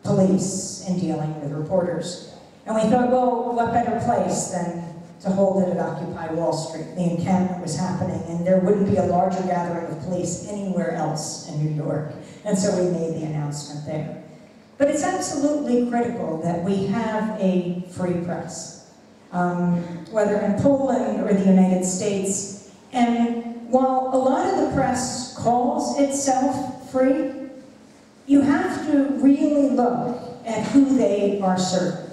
police in dealing with reporters. And we thought, well, what better place than to hold it at Occupy Wall Street? The encampment was happening, and there wouldn't be a larger gathering of police anywhere else in New York. And so we made the announcement there. But it's absolutely critical that we have a free press, whether in Poland or the United States. And while a lot of the press calls itself free, you have to really look at who they are serving.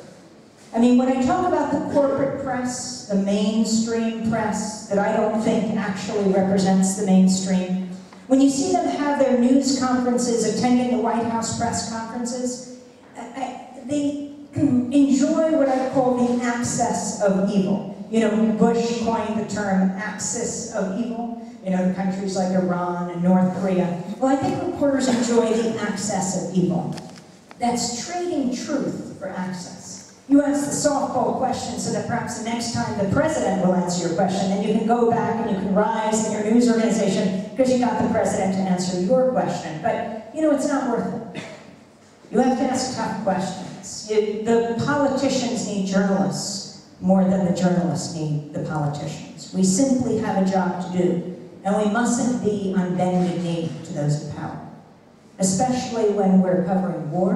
I mean, when I talk about the corporate press, the mainstream press, that I don't think actually represents the mainstream, when you see them have their news conferences, attending the White House press conferences, they enjoy what I call the axis of evil. Bush coined the term axis of evil. Countries like Iran and North Korea. Well, I think reporters enjoy the axis of evil. That's trading truth for access. You ask the softball question so that perhaps the next time the president will answer your question, and you can go back and you can rise in your news organization because you got the president to answer your question. But, it's not worth it. You have to ask tough questions. The politicians need journalists more than the journalists need the politicians. We simply have a job to do, and we mustn't be on bended knee to those in power, especially when we're covering war,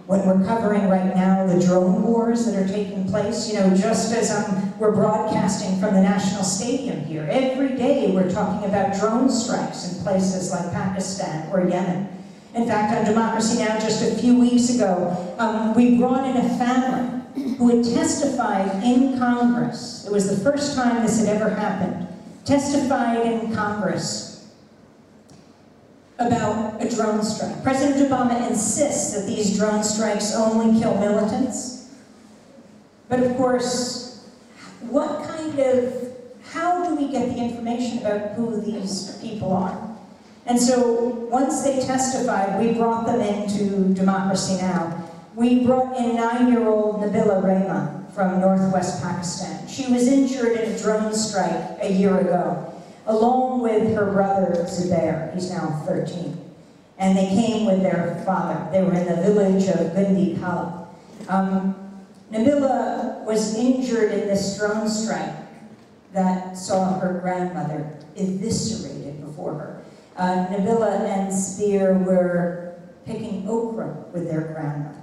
when we're covering right now the drone wars that are taking place. You know, just as we're broadcasting from the National Stadium here, every day we're talking about drone strikes in places like Pakistan or Yemen. In fact, on Democracy Now! Just a few weeks ago, we brought in a family who had testified in Congress. It was the first time this had ever happened. Testified in Congress about a drone strike. President Obama insists that these drone strikes only kill militants. But of course, how do we get the information about who these people are? And so once they testified, we brought them into Democracy Now! We brought in 9-year-old Nabila Rehman from northwest Pakistan. She was injured in a drone strike a year ago, along with her brother Zubair. He's now 13. And they came with their father. They were in the village of Gundi Kala. Nabila was injured in this drone strike that saw her grandmother eviscerated before her. Nabila and Zubair were picking okra with their grandmother,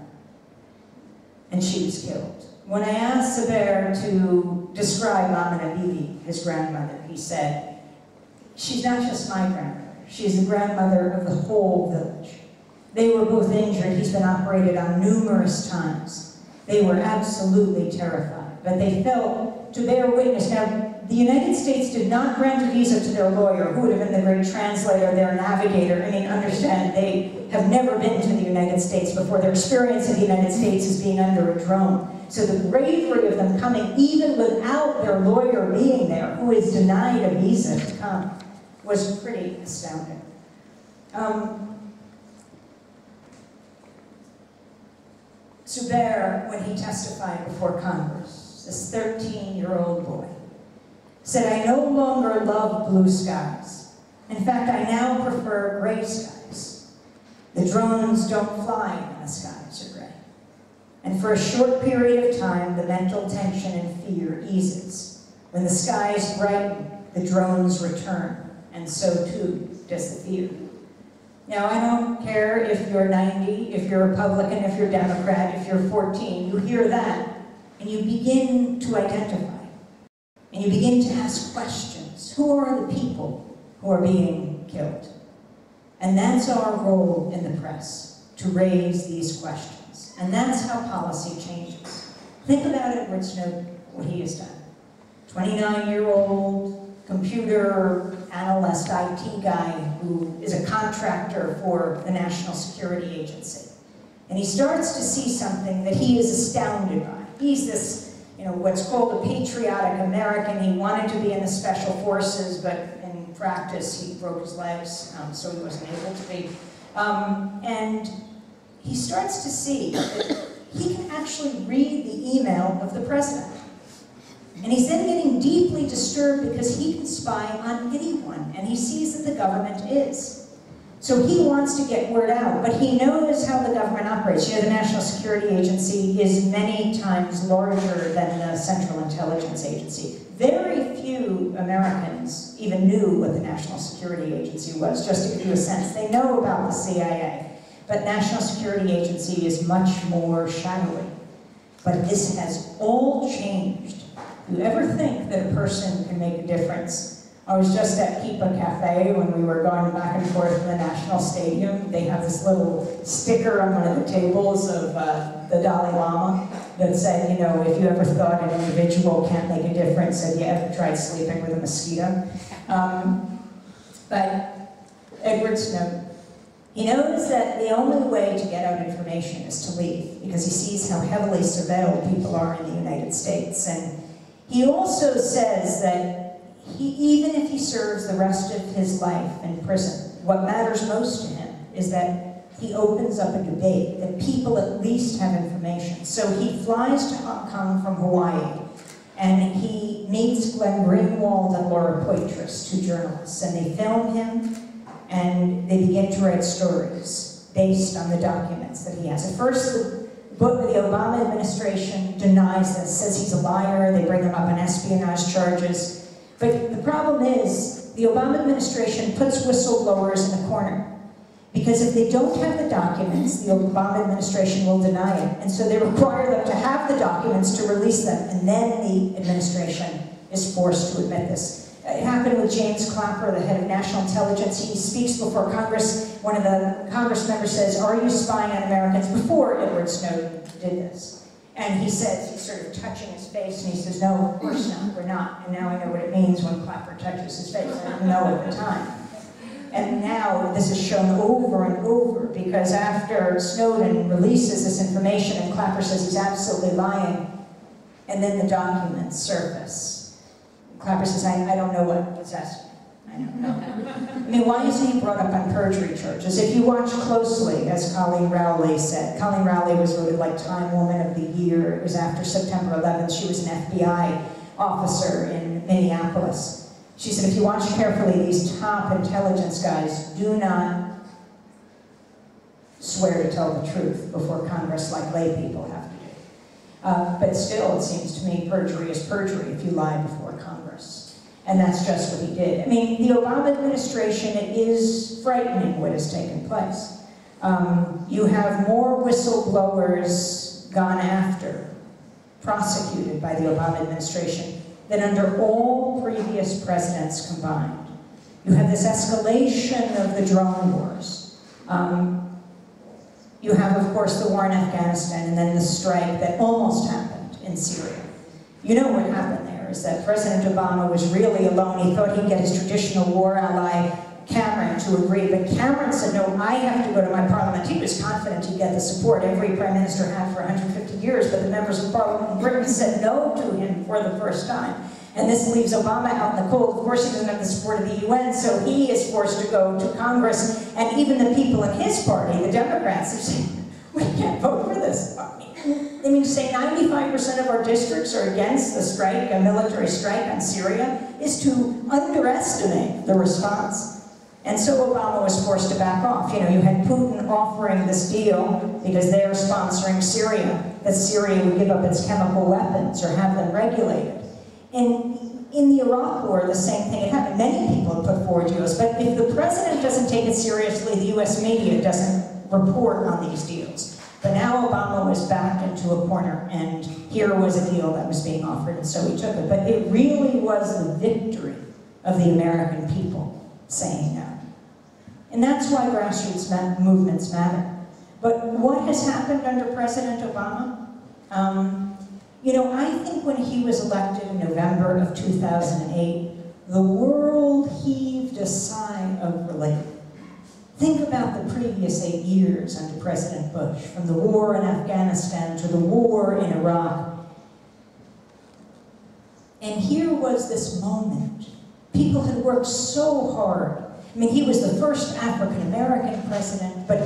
and she was killed. When I asked Zubair to describe Amina Bibi, his grandmother, he said, she's not just my grandmother, she's the grandmother of the whole village. They were both injured. He's been operated on numerous times. They were absolutely terrified, but they felt to bear witness. Now, the United States did not grant a visa to their lawyer, who would have been the great translator, their navigator. I mean, understand, they have never been to the United States before. Their experience of the United States is being under a drone. So the bravery of them coming, even without their lawyer being there, who is denied a visa to come, was pretty astounding. Zubair, when he testified before Congress, this 13-year-old boy, said, I no longer love blue skies. In fact, I now prefer gray skies. The drones don't fly when the skies are gray. And for a short period of time, the mental tension and fear eases. When the skies brighten, the drones return, and so too does the fear. Now, I don't care if you're 90, if you're Republican, if you're Democrat, if you're 14, you hear that, and you begin to identify. And you begin to ask questions. Who are the people who are being killed? And that's our role in the press, to raise these questions. And that's how policy changes. Think about Edward Snowden, what he has done. 29-year-old computer analyst, IT guy, who is a contractor for the National Security Agency. And he starts to see something that he is astounded by. He's this, what's called a patriotic American. He wanted to be in the Special Forces, but in practice he broke his legs, so he wasn't able to be. And he starts to see that he can actually read the email of the president. And he's then getting deeply disturbed because he can spy on anyone, and he sees that the government is. So he wants to get word out, but he knows how the government operates. The National Security Agency is many times larger than the Central Intelligence Agency. Very few Americans even knew what the National Security Agency was, just to give you a sense. They know about the CIA, but National Security Agency is much more shadowy. But this has all changed. Do you ever think that a person can make a difference? I was just at Keepa Cafe when we were going back and forth from the National Stadium. They have this little sticker on one of the tables of the Dalai Lama that said, if you ever thought an individual can't make a difference, have you ever tried sleeping with a mosquito? But Edward Snowden, he knows that the only way to get out information is to leave, because he sees how heavily surveilled people are in the United States. And he also says that even if he serves the rest of his life in prison, what matters most to him is that he opens up a debate, that people at least have information. So he flies to Hong Kong from Hawaii, and he meets Glenn Greenwald and Laura Poitras, two journalists, and they film him, and they begin to write stories based on the documents that he has. At first, But the Obama administration denies this, says he's a liar, they bring him up on espionage charges. But the problem is, the Obama administration puts whistleblowers in the corner. Because if they don't have the documents, the Obama administration will deny it. And so they require them to have the documents to release them, and then the administration is forced to admit this. It happened with James Clapper, the head of national intelligence. He speaks before Congress. One of the Congress members says, "Are you spying on Americans?" Before Edward Snowden did this. And he says, he's sort of touching his face, and he says, "No, of course not, we're not." And now I know what it means when Clapper touches his face. I didn't know at the time. And now this is shown over and over, because after Snowden releases this information and Clapper says he's absolutely lying, and then the documents surface. Clapper says, I don't know what was asked. I don't know. I mean, why isn't he brought up on perjury charges? If you watch closely, as Colleen Rowley said, Colleen Rowley was voted like Time Woman of the Year. It was after September 11th. She was an FBI officer in Minneapolis. She said, if you watch carefully, these top intelligence guys do not swear to tell the truth before Congress like lay people have to do. But still, it seems to me, perjury is perjury if you lie before Congress. And that's just what he did. I mean, the Obama administration, it is frightening what has taken place. You have more whistleblowers gone after, prosecuted by the Obama administration, than under all previous presidents combined. You have this escalation of the drone wars. You have, of course, the war in Afghanistan, and then the strike that almost happened in Syria. You know what happened there is that President Obama was really alone. He thought he'd get his traditional war ally, Cameron, to agree, but Cameron said, no, I have to go to my parliament. He was confident he'd get the support every prime minister had for 150 years, but the members of parliament in Britain said no to him for the first time. And this leaves Obama out in the cold. Of course, he doesn't have the support of the UN, so he is forced to go to Congress. And even the people in his party, the Democrats, are saying, we can't vote for this. I mean, to say 95% of our districts are against the strike, a military strike on Syria, is to underestimate the response. And so Obama was forced to back off. You know, you had Putin offering this deal because they are sponsoring Syria, that Syria would give up its chemical weapons or have them regulated. And in the Iraq War, the same thing had happened. Many people have put forward deals, but if the president doesn't take it seriously, the US media doesn't report on these deals. But now Obama was backed into a corner, and here was a deal that was being offered, and so he took it. But it really was the victory of the American people saying no. And that's why grassroots movements matter. But what has happened under President Obama? You know, I think when he was elected in November of 2008, the world heaved a sigh of relief. Think about the previous 8 years under President Bush, from the war in Afghanistan to the war in Iraq. And here was this moment. People had worked so hard. I mean, he was the first African-American president, but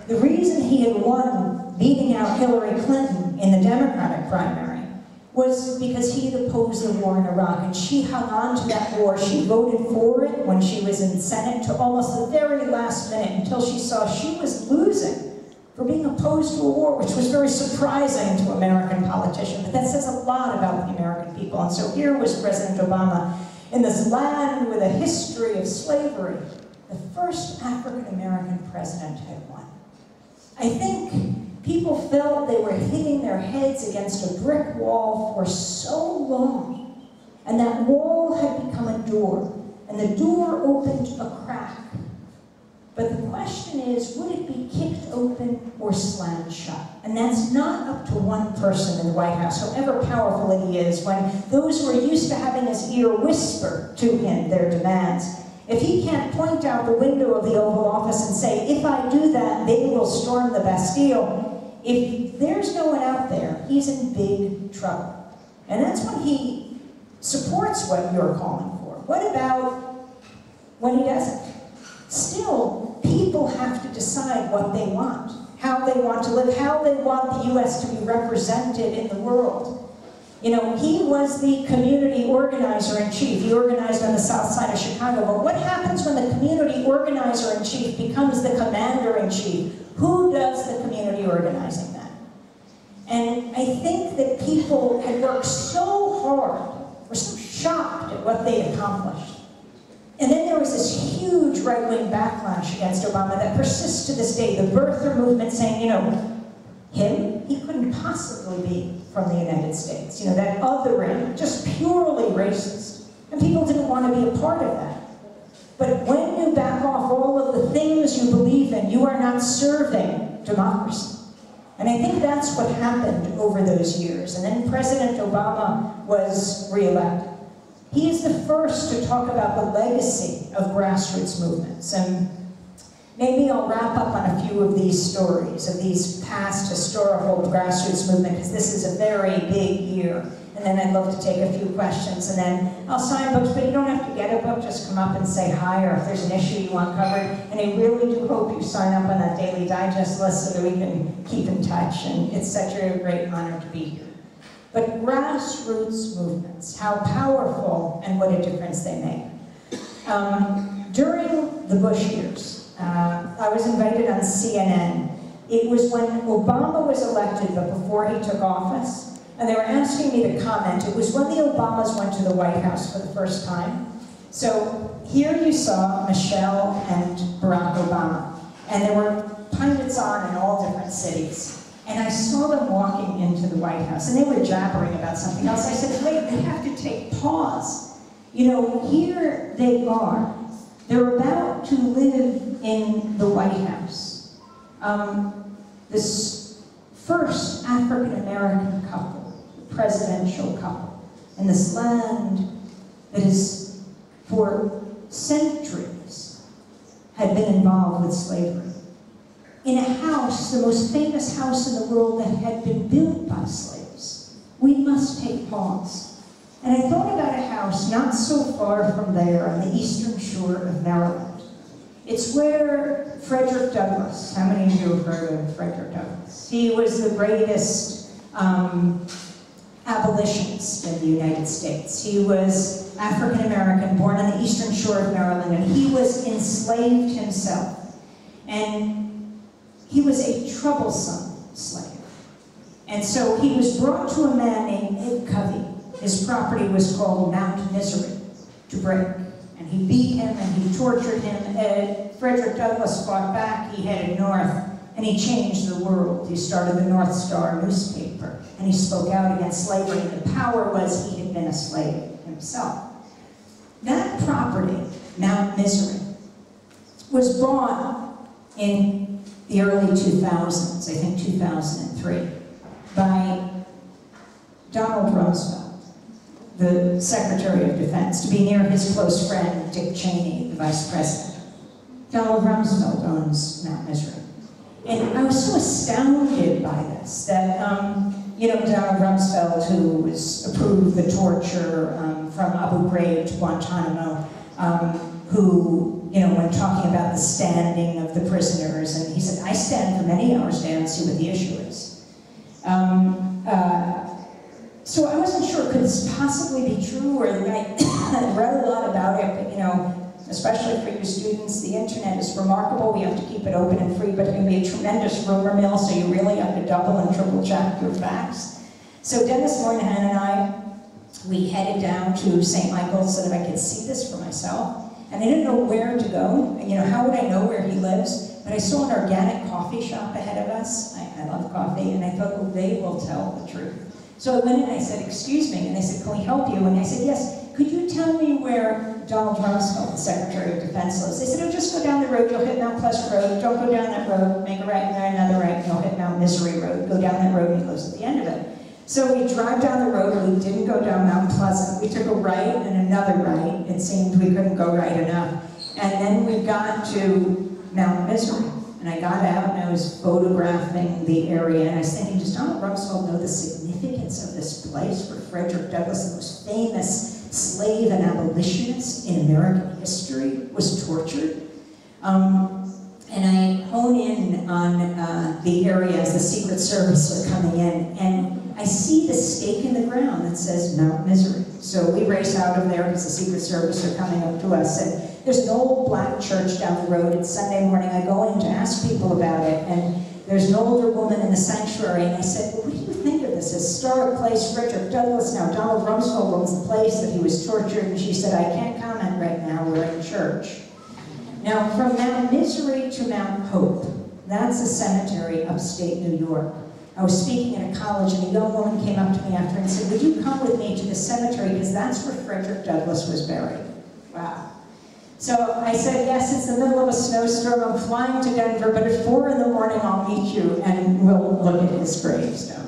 the reason he had won, beating out Hillary Clinton in the Democratic primary, was because he had opposed the war in Iraq, and she hung on to that war. She voted for it when she was in the Senate to almost the very last minute until she saw she was losing for being opposed to a war, which was very surprising to American politicians. But that says a lot about the American people. And so here was President Obama in this land with a history of slavery. The first African-American president had won. I think people felt they were hitting their heads against a brick wall for so long, and that wall had become a door, and the door opened a crack. But the question is, would it be kicked open or slammed shut? And that's not up to one person in the White House, however powerful he is, when those who are used to having his ear whisper to him their demands. If he can't point out the window of the Oval Office and say, if I do that, they will storm the Bastille, if there's no one out there, he's in big trouble. And that's when he supports what you're calling for. What about when he doesn't? Still, people have to decide what they want, how they want to live, how they want the U.S. to be represented in the world. You know, he was the community organizer-in-chief. He organized on the south side of Chicago. But what happens when the community organizer-in-chief becomes the commander-in-chief? Who does the community organizing then? And I think that people had worked so hard, were so shocked at what they accomplished. And then there was this huge right-wing backlash against Obama that persists to this day. The birther movement saying, you know, he couldn't possibly be from the United States. You know, that othering, just purely racist. And people didn't want to be a part of that. But when you back off all of the things you believe in, you are not serving democracy. And I think that's what happened over those years. And then President Obama was reelected. He is the first to talk about the legacy of grassroots movements. And maybe I'll wrap up on a few of these stories, of these past historical grassroots movements, because this is a very big year. And then I'd love to take a few questions, and then I'll sign books, but you don't have to get a book, just come up and say hi, or if there's an issue you want covered. And I really do hope you sign up on that Daily Digest list so that we can keep in touch, and it's such a great honor to be here. But grassroots movements, how powerful and what a difference they make. During the Bush years, I was invited on CNN. It was when Obama was elected, but before he took office, and they were asking me to comment. It was when the Obamas went to the White House for the first time. So here you saw Michelle and Barack Obama, and there were pundits on in all different cities. And I saw them walking into the White House, and they were jabbering about something else. I said, wait, we have to take pause. You know, here they are. They're about to live in the White House. This first African-American couple, presidential couple, in this land that is, for centuries, had been involved with slavery. In a house, the most famous house in the world that had been built by slaves. We must take pause. And I thought about a house not so far from there on the eastern shore of Maryland. It's where Frederick Douglass, how many of you have heard of Frederick Douglass? He was the greatest abolitionist in the United States. He was African-American, born on the eastern shore of Maryland, and he was enslaved himself. And he was a troublesome slave. And so he was brought to a man named Ed Covey. His property was called Mount Misery, to break. And he beat him and he tortured him. Frederick Douglass fought back, he headed north, and he changed the world. He started the North Star newspaper, and he spoke out against slavery. And the power was he had been a slave himself. That property, Mount Misery, was bought in the early 2000s, I think 2003, by Donald Rumsfeld, the Secretary of Defense, to be near his close friend, Dick Cheney, the Vice President. Donald Rumsfeld owns Mount Misery. And I was so astounded by this, that, you know, Donald Rumsfeld, who approved the torture from Abu Ghraib to Guantanamo, who, you know, when talking about the standing of the prisoners, and he said, I stand for many hours down and see what the issue is. So I wasn't sure, could this possibly be true, or I read a lot about it, but, you know, especially for you students, the internet is remarkable. We have to keep it open and free, but it can be a tremendous rumor mill, so you really have to double and triple check your facts. So Dennis Moynihan and I, we headed down to St. Michael's so that I could see this for myself. And I didn't know where to go. And, you know, how would I know where he lives? But I saw an organic coffee shop ahead of us. I love coffee, and I thought, well, they will tell the truth. So I went and I said, excuse me, and they said, can we help you? And I said, yes, could you tell me where Donald Rumsfeld, the Secretary of Defense, lives? They said, oh, just go down the road, you'll hit Mount Pleasant Road, don't go down that road, make a right and then another right, and you'll hit Mount Misery Road, go down that road, and he lives at the end of it. So we drive down the road, we didn't go down Mount Pleasant, we took a right and another right, it seemed we couldn't go right enough. And then we got to Mount Misery, and I got out and I was photographing the area, and I was thinking, does Donald Rumsfeld know the significance of this place where Frederick Douglass, the most famous slave and abolitionist in American history, was tortured? And I hone in on the area as the Secret Service are coming in, and I see the stake in the ground that says Mount Misery. So we race out of there because the Secret Service are coming up to us, and there's an old black church down the road. It's Sunday morning. I go in to ask people about it, and there's an older woman in the sanctuary, and I said, well, what do you think this historic place, Frederick Douglass. Now, Donald Rumsfeld owns the place that he was tortured, and she said, I can't comment right now, we're in church. Now, from Mount Misery to Mount Hope, that's a cemetery upstate New York. I was speaking at a college, and a young woman came up to me after and said, would you come with me to the cemetery, because that's where Frederick Douglass was buried. Wow. So I said, yes, it's the middle of a snowstorm, I'm flying to Denver, but at 4 in the morning I'll meet you and we'll look at his gravestone.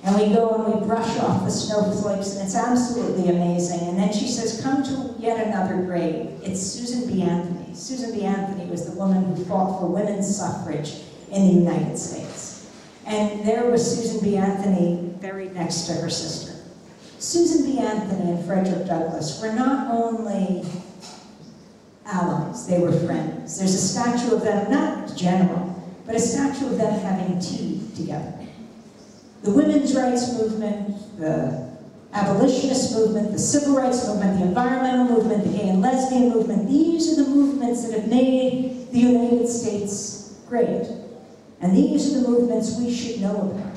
And we go and we brush off the snowflakes, and it's absolutely amazing. And then she says, come to yet another grave. It's Susan B. Anthony. Susan B. Anthony was the woman who fought for women's suffrage in the United States. And there was Susan B. Anthony buried next to her sister. Susan B. Anthony and Frederick Douglass were not only allies, they were friends. There's a statue of them, not general, but a statue of them having tea together. The women's rights movement, the abolitionist movement, the civil rights movement, the environmental movement, the gay and lesbian movement, these are the movements that have made the United States great. And these are the movements we should know about.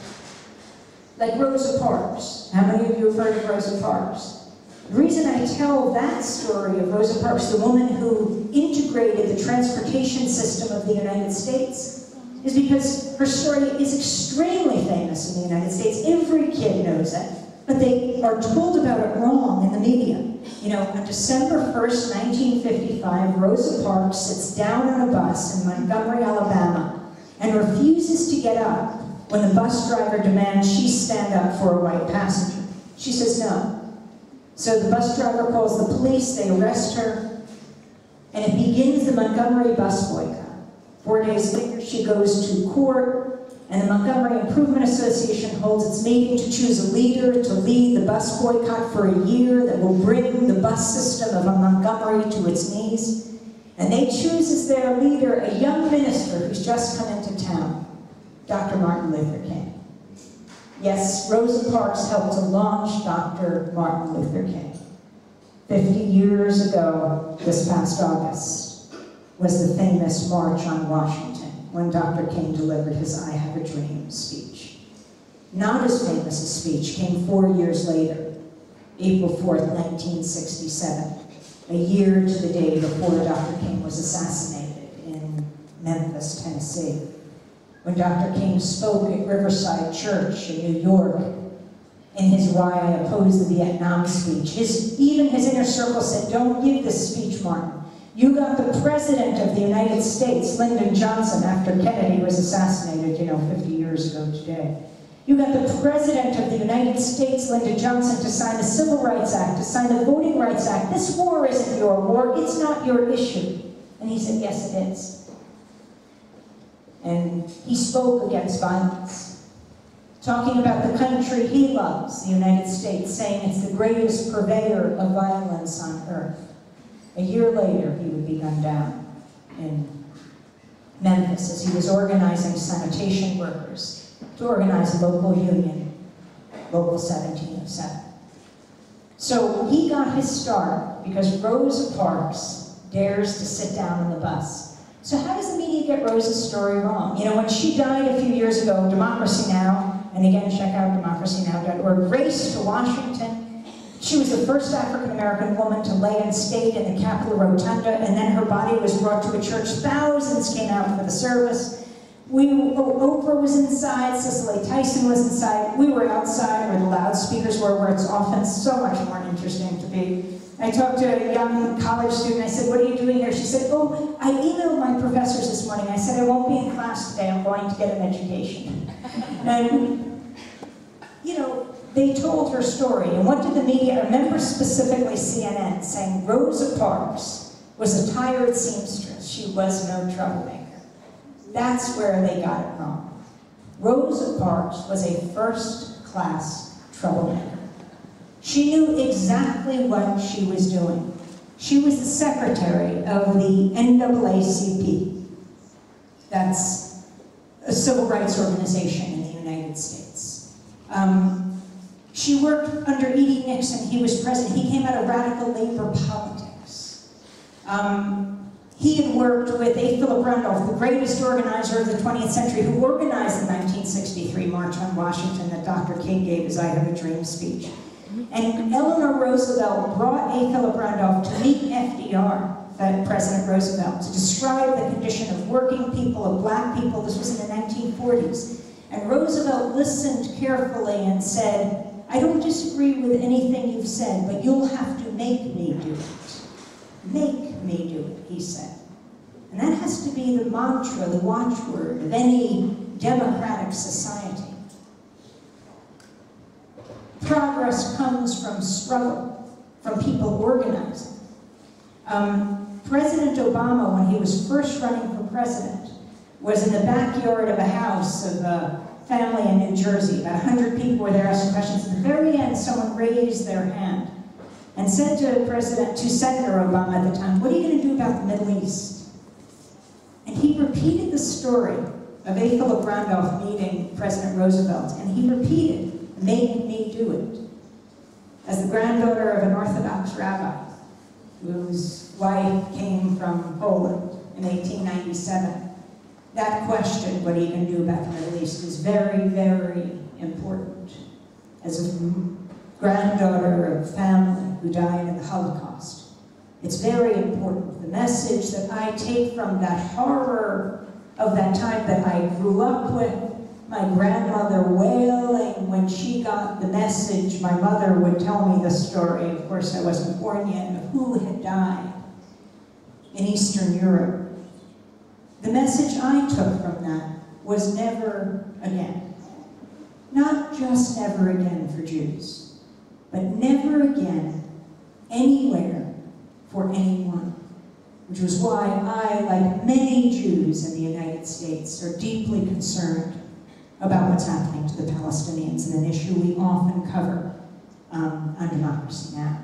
Like Rosa Parks. How many of you have heard of Rosa Parks? The reason I tell that story of Rosa Parks, the woman who integrated the transportation system of the United States, is because her story is extremely famous in the United States. Every kid knows it, but they are told about it wrong in the media. You know, on December 1st, 1955, Rosa Parks sits down on a bus in Montgomery, Alabama, and refuses to get up when the bus driver demands she stand up for a white passenger. She says no. So the bus driver calls the police, they arrest her, and it begins the Montgomery bus boycott. 4 days later, she goes to court, and the Montgomery Improvement Association holds its meeting to choose a leader to lead the bus boycott for a year that will bring the bus system of Montgomery to its knees. And they choose as their leader a young minister who's just come into town, Dr. Martin Luther King. Yes, Rosa Parks helped to launch Dr. Martin Luther King. 50 years ago, this past August, was the famous March on Washington, when Dr. King delivered his I Have a Dream speech. Not as famous a speech came 4 years later, April 4th, 1967, a year to the day before Dr. King was assassinated in Memphis, Tennessee. When Dr. King spoke at Riverside Church in New York, in his Why I Oppose the Vietnam speech, even his inner circle said, don't give this speech, Martin. You got the President of the United States, Lyndon Johnson, after Kennedy was assassinated, 50 years ago today. You got the President of the United States, Lyndon Johnson, to sign the Civil Rights Act, to sign the Voting Rights Act. This war isn't your war, it's not your issue. And he said, yes, it is. And he spoke against violence, talking about the country he loves, the United States, saying it's the greatest purveyor of violence on earth. A year later, he would be gunned down in Memphis as he was organizing sanitation workers to organize a local union, Local 1707. So he got his start because Rosa Parks dares to sit down on the bus. So how does the media get Rosa's story wrong? When she died a few years ago, Democracy Now!, and again, check out democracynow.org, raced to Washington. She was the first African-American woman to lay in state in the Capitol Rotunda, and then her body was brought to a church. Thousands came out for the service. Oprah was inside, Cicely Tyson was inside. We were outside where the loudspeakers were, where it's often so much more interesting to be. I talked to a young college student. I said, what are you doing here? She said, oh, I emailed my professors this morning. I said, I won't be in class today. I'm going to get an education. And, they told her story. And what did the media, I remember specifically CNN saying Rosa Parks was a tired seamstress. She was no troublemaker. That's where they got it wrong. Rosa Parks was a first-class troublemaker. She knew exactly what she was doing. She was the secretary of the NAACP. That's a civil rights organization in the United States. She worked under E.D. Nixon. He was president. He came out of radical labor politics. He had worked with A. Philip Randolph, the greatest organizer of the 20th century, who organized the 1963 March on Washington that Dr. King gave his I Have a Dream speech. And Eleanor Roosevelt brought A. Philip Randolph to meet FDR, President Roosevelt, to describe the condition of working people, of black people. This was in the 1940s. And Roosevelt listened carefully and said, I don't disagree with anything you've said, but you'll have to make me do it. Make me do it, he said. And that has to be the mantra, the watchword of any democratic society. Progress comes from struggle, from people organizing. President Obama, when he was first running for president, was in the backyard of a house of a family in New Jersey. About 100 people were there asking questions. At the very end, someone raised their hand and said to Senator Obama at the time, what are you going to do about the Middle East? And he repeated the story of A. Philip Randolph meeting President Roosevelt, and he repeated, make me do it. As the granddaughter of an Orthodox rabbi whose wife came from Poland in 1897, that question, what are you going to do about the Middle East, is very, very important. As a granddaughter of a family who died in the Holocaust, it's very important. The message that I take from that horror of that time that I grew up with, my grandmother wailing when she got the message. My mother would tell me the story, of course I wasn't born yet, of who had died in Eastern Europe. The message I took from that was never again. Not just never again for Jews, but never again, anywhere, for anyone. Which was why I, like many Jews in the United States, are deeply concerned about what's happening to the Palestinians, and an issue we often cover on Democracy Now!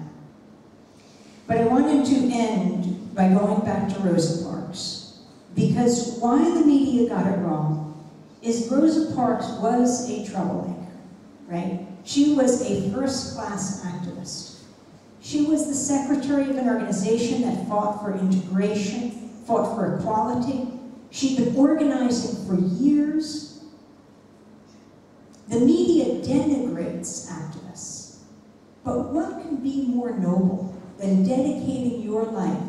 But I wanted to end by going back to Rosa Parks, because why the media got it wrong is Rosa Parks was a troublemaker, right? She was a first-class activist. She was the secretary of an organization that fought for integration, fought for equality. She'd been organizing for years. The media denigrates activists, but what can be more noble than dedicating your life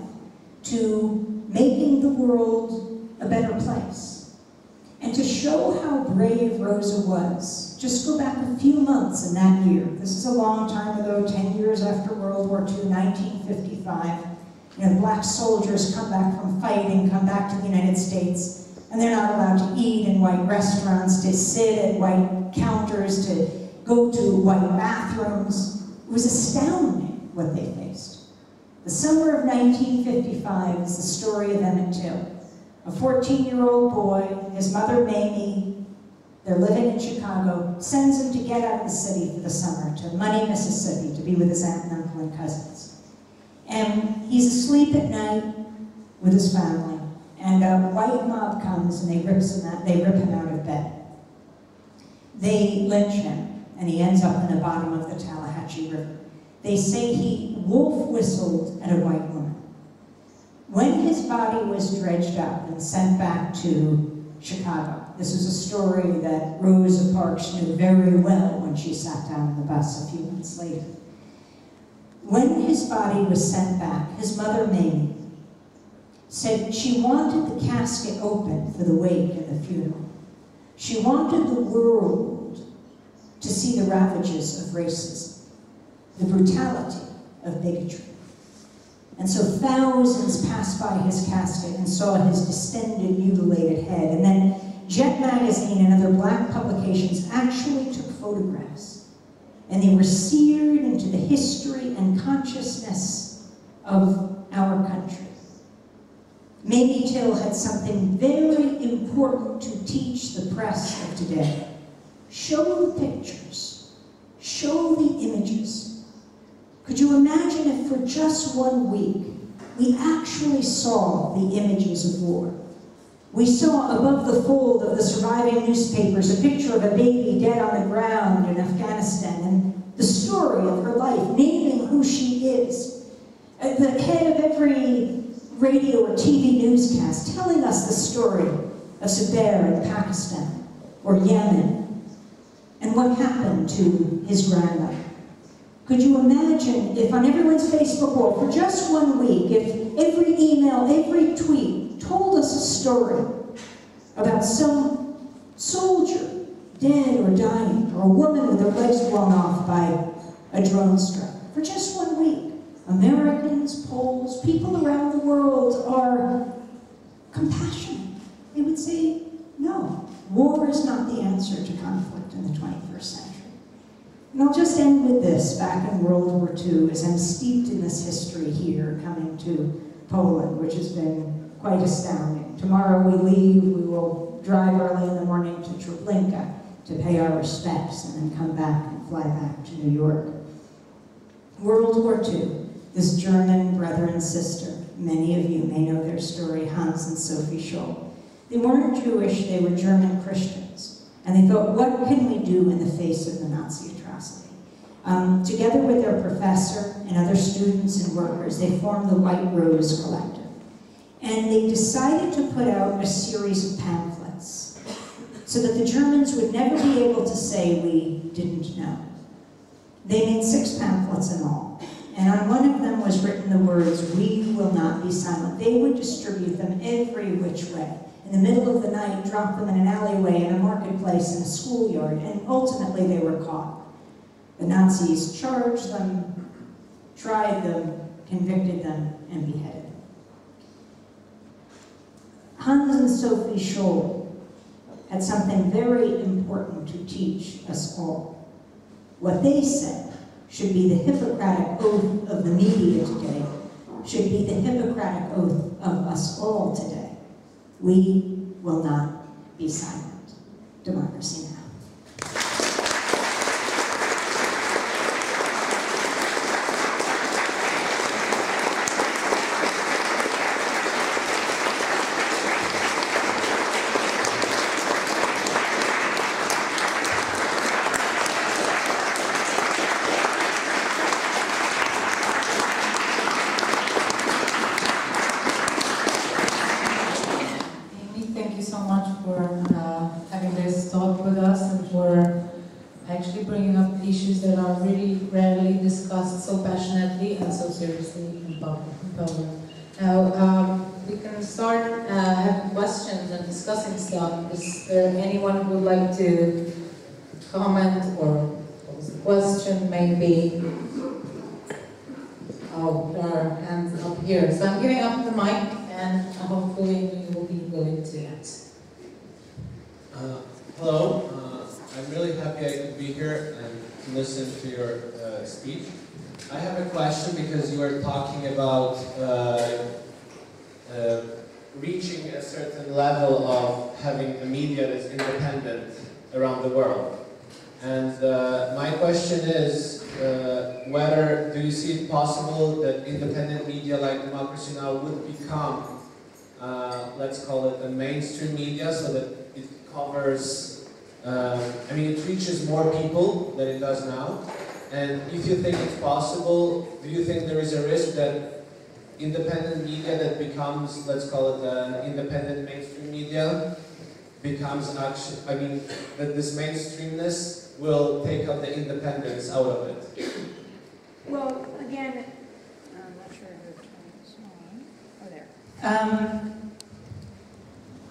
to making the world a better place? And to show how brave Rosa was, just go back a few months in that year. This is a long time ago, 10 years after World War II, 1955. You know, black soldiers come back from fighting, come back to the United States, and they're not allowed to eat in white restaurants, to sit at white counters, to go to white bathrooms. It was astounding what they faced. The summer of 1955 is the story of Emmett Till. A 14-year-old boy, his mother Mamie, they're living in Chicago, sends him to get out of the city for the summer to Money, Mississippi, to be with his aunt and uncle and cousins. And he's asleep at night with his family, and a white mob comes and they rip him out of bed. They lynch him, and he ends up in the bottom of the Tallahatchie River. They say he wolf-whistled at a white woman. When his body was dredged up and sent back to Chicago, this is a story that Rosa Parks knew very well when she sat down on the bus a few months later. When his body was sent back, his mother, Mamie, said she wanted the casket open for the wake and the funeral. She wanted the world to see the ravages of racism, the brutality of bigotry. And so thousands passed by his casket and saw his distended, mutilated head. And then Jet Magazine and other black publications actually took photographs. And they were seared into the history and consciousness of our country. Mamie Till had something very important to teach the press of today. Show the pictures. Show the images. Could you imagine if for just 1 week we actually saw the images of war? We saw above the fold of the surviving newspapers a picture of a baby dead on the ground in Afghanistan, and the story of her life, naming who she is. At the head of every radio or TV newscast telling us the story of Zubair in Pakistan or Yemen and what happened to his grandmother. Could you imagine if on everyone's Facebook wall for just 1 week, if every email, every tweet told us a story about some soldier dead or dying, or a woman with her legs blown off by a drone strike? For just 1 week, Americans, Poles, people around the world are compassionate. They would say, no, war is not the answer to conflict in the 21st century. And I'll just end with this. Back in World War II, as I'm steeped in this history here, coming to Poland, which has been quite astounding. Tomorrow we leave, we will drive early in the morning to Treblinka to pay our respects and then come back and fly back to New York. World War II, this German brother and sister, many of you may know their story, Hans and Sophie Scholl. They weren't Jewish, they were German Christians. And they thought, what can we do in the face of the Nazi atrocity? Together with their professor and other students and workers, they formed the White Rose Collective. And they decided to put out a series of pamphlets so that the Germans would never be able to say we didn't know. They made 6 pamphlets in all. And on one of them was written the words, "We will not be silent." They would distribute them every which way. In the middle of the night, drop them in an alleyway, in a marketplace, in a schoolyard, and ultimately they were caught. The Nazis charged them, tried them, convicted them, and beheaded them. Hans and Sophie Scholl had something very important to teach us all. What they said should be the Hippocratic oath of the media today, should be the Hippocratic oath of us all today. We will not be silent. Democracy Now! Issues that are really rarely discussed so passionately and so seriously in Poland. Now, we can start having questions and discussing stuff. Is there anyone who would like to comment or pose a question, maybe? Oh, there are hands up here. So I'm giving up the mic, and hopefully you will be willing to answer. Hello. I'm really happy I could be here and listen to your speech. I have a question because you were talking about reaching a certain level of having a media that's independent around the world. And my question is, whether do you see it possible that independent media like Democracy Now! Would become, let's call it a mainstream media, so that it covers I mean, it reaches more people than it does now. And if you think it's possible, do you think there is a risk that independent media that becomes, let's call it independent mainstream media, becomes actually, I mean, that this mainstreamness will take out the independence out of it? Well, again, I'm not sure who turns on. Oh, there.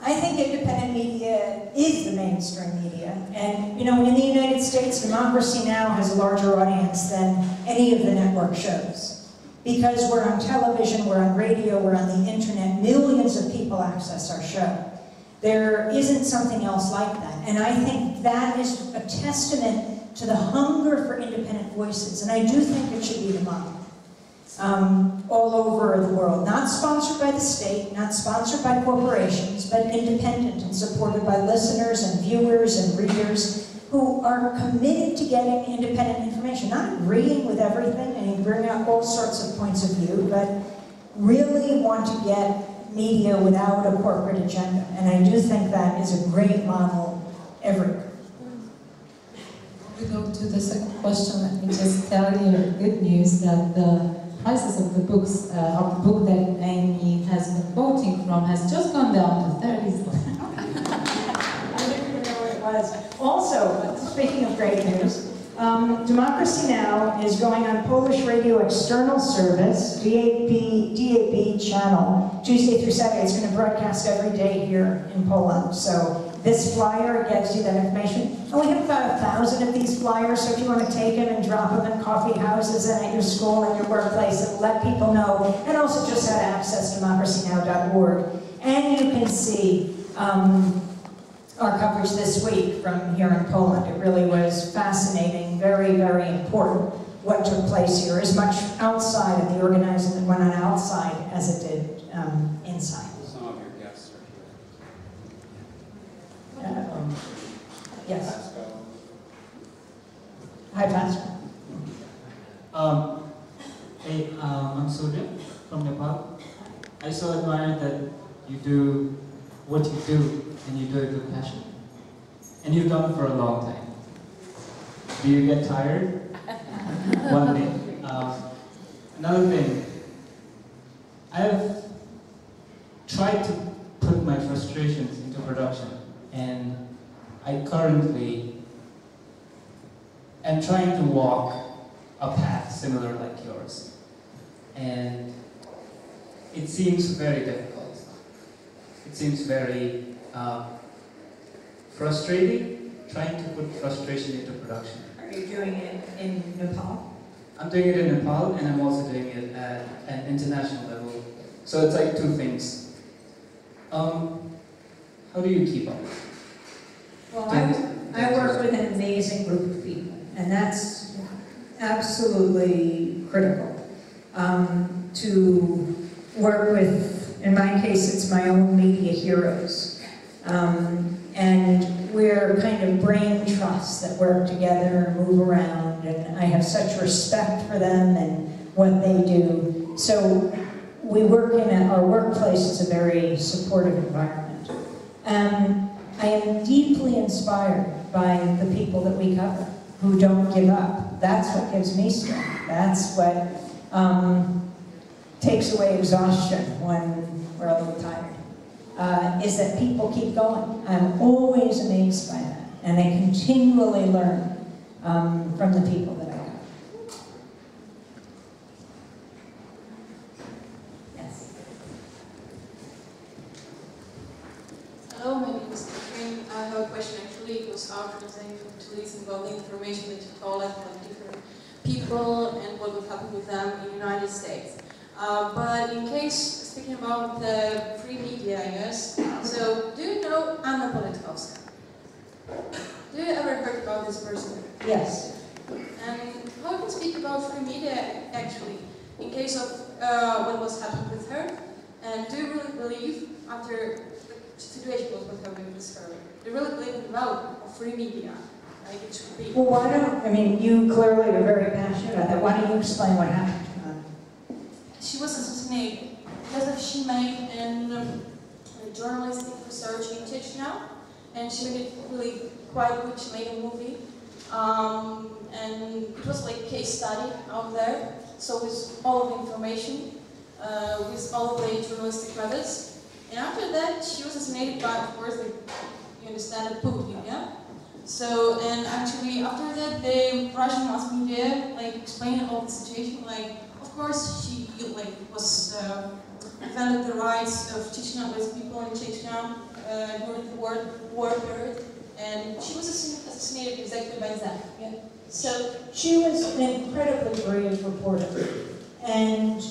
I think independent media is the mainstream media. And, you know, in the United States, Democracy Now! Has a larger audience than any of the network shows. Because we're on television, we're on radio, we're on the internet, millions of people access our show. There isn't something else like that. And I think that is a testament to the hunger for independent voices. And I do think it should be the model. All over the world. Not sponsored by the state, not sponsored by corporations, but independent and supported by listeners and viewers and readers who are committed to getting independent information, not agreeing with everything and bring out all sorts of points of view, but really want to get media without a corporate agenda. And I do think that is a great model everywhere. Before we go to the second question, let me just tell you good news that the prices of the books, of the book that Amy has from has just gone down to 30 seconds. I didn't even know what it was. Also, speaking of great news, Democracy Now! Is going on Polish Radio External Service, DAB channel, Tuesday through Saturday. It's going to broadcast every day here in Poland. So this flyer gives you that information. And we have about 1,000 of these flyers, so if you want to take them and drop them in coffee houses and at your school and your workplace, and let people know, and also just how to access democracynow.org. And you can see our coverage this week from here in Poland. It really was fascinating, very, very important what took place here, as much outside of the organizing that went on outside as it did inside. Some of your guests are here. Yes. Pascal. Hi, Pastor. Hey, I'm Surya from Nepal. I so admire that you do what you do, and you do it with passion. And you've done it for a long time. Do you get tired? One day. Another thing, I've tried to put my frustrations into production, and I currently am trying to walk a path similar like yours. And it seems very difficult. It seems very frustrating, trying to put frustration into production. Are you doing it in Nepal? I'm doing it in Nepal, and I'm also doing it at an international level. So it's like two things. How do you keep up? Well, I work with an amazing group of people, and that's absolutely critical. To work with, in my case, it's my own media heroes. And we're kind of brain trusts that work together and move around, and I have such respect for them and what they do. So we work our workplace is a very supportive environment. I am deeply inspired by the people that we cover who don't give up. That's what gives me strength. That's what takes away exhaustion when we're a little tired, is that people keep going. I'm always amazed by that, and I continually learn from the people that I cover. Yes. Hello, my name is Catherine. I have a question. Actually, it was our organization to listen about the information that you collect from different people and what would happen with them in the United States. But in case, speaking about the free media, I guess, so do you know Anna Politkovska? Do you ever heard about this person? Yes. And how can you speak about free media, actually, in case of what was happening with her? And do you really believe, after the situation was what happened with her, do you really believe in the value of free media, like it should be? Well, you clearly are very passionate about that. Why don't you explain what happened? She was assassinated because of she made journalistic research in Chechnya, and she made it really quite good. She made a movie, and it was like a case study out there. So with all of the information, with all of the journalistic methods, and after that she was assassinated by, of course, you understand, Putin, yeah. So, and actually after that, the Russian mass media explained all the situation, of course she was defended the rights of Chechnyan people in Chechnya during the war period, and she was assassinated exactly by that. Yeah. So she was an incredibly brave reporter, and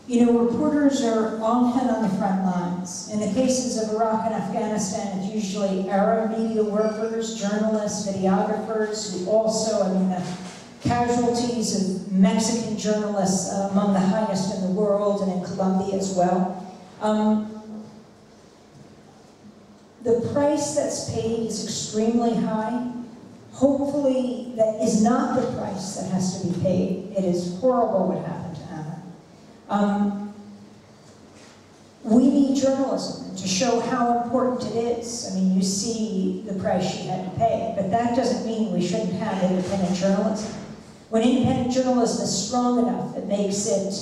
reporters are often on the front lines. In the cases of Iraq and Afghanistan, it's usually Arab media workers, journalists, videographers, who also, the casualties of Mexican journalists among the highest in the world, and in Colombia as well. The price that's paid is extremely high. Hopefully, that is not the price that has to be paid. It is horrible what happened to Anna. We need journalism to show how important it is. You see the price she had to pay, but that doesn't mean we shouldn't have independent journalism. When independent journalism is strong enough, it makes it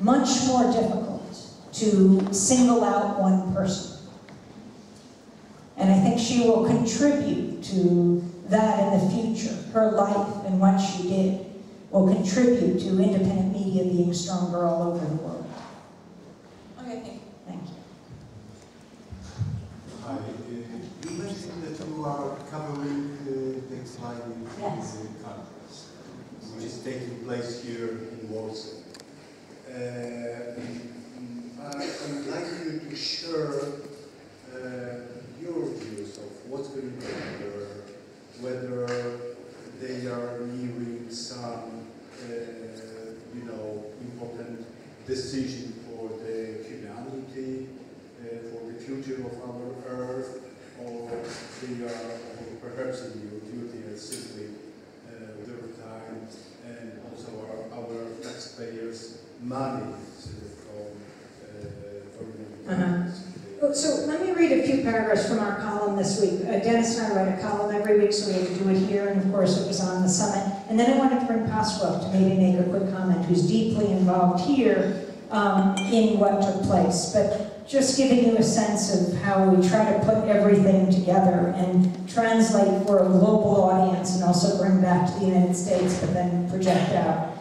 much more difficult to single out one person. And I think she will contribute to that in the future. Her life and what she did will contribute to independent media being stronger all over the world. Okay, thank you. Thank you. Hi. You mentioned that you are covering things like Yes. the Congress, which is taking place here in Warsaw. I would like you to share your views of what's going on there, whether they are nearing some, important decision for the humanity, for the future of our Earth, or they are perhaps in your duty as simply their time and also our taxpayers' money So let me read a few paragraphs from our column this week. Dennis and I write a column every week, so we had to do it here, and of course it was on the summit. And then I wanted to bring Pasqua up to maybe make a quick comment, who's deeply involved here in what took place. But just giving you a sense of how we try to put everything together and translate for a global audience and also bring back to the United States, but then project out.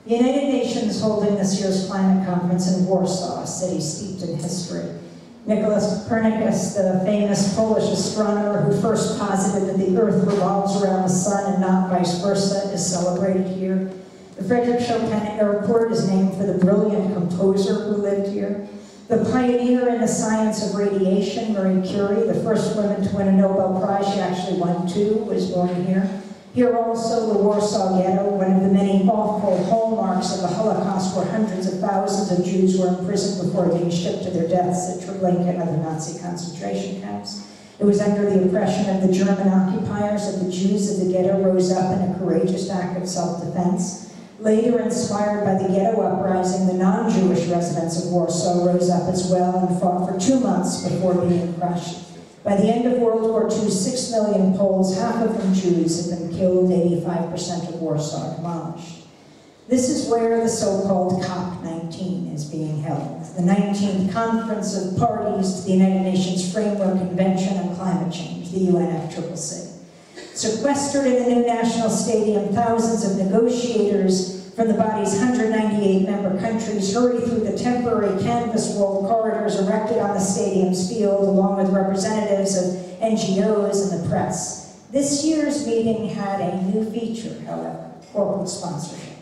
The United Nations holding this year's climate conference in Warsaw, a city steeped in history. Nicholas Copernicus, the famous Polish astronomer who first posited that the Earth revolves around the sun and not vice versa, is celebrated here. The Frederick Chopin Airport is named for the brilliant composer who lived here. The pioneer in the science of radiation, Marie Curie, the first woman to win a Nobel Prize, she actually won 2, was born here. Here also the Warsaw Ghetto, one of the many awful hallmarks of the Holocaust, where hundreds of thousands of Jews were imprisoned before being shipped to their deaths at Treblinka and other Nazi concentration camps. It was under the oppression of the German occupiers that the Jews of the ghetto rose up in a courageous act of self-defense. Later, inspired by the ghetto uprising, the non-Jewish residents of Warsaw rose up as well and fought for 2 months before being crushed. By the end of World War II, 6 million Poles, half of them Jews, had been killed, 85% of Warsaw demolished. This is where the so-called COP19 is being held, the 19th Conference of Parties to the United Nations Framework Convention on Climate Change, the UNFCCC. Sequestered in the new national stadium, thousands of negotiators from the body's 198 member countries hurry through the temporary canvas-walled corridors erected on the stadium's field, along with representatives of NGOs and the press. This year's meeting had a new feature, however, corporate sponsorship.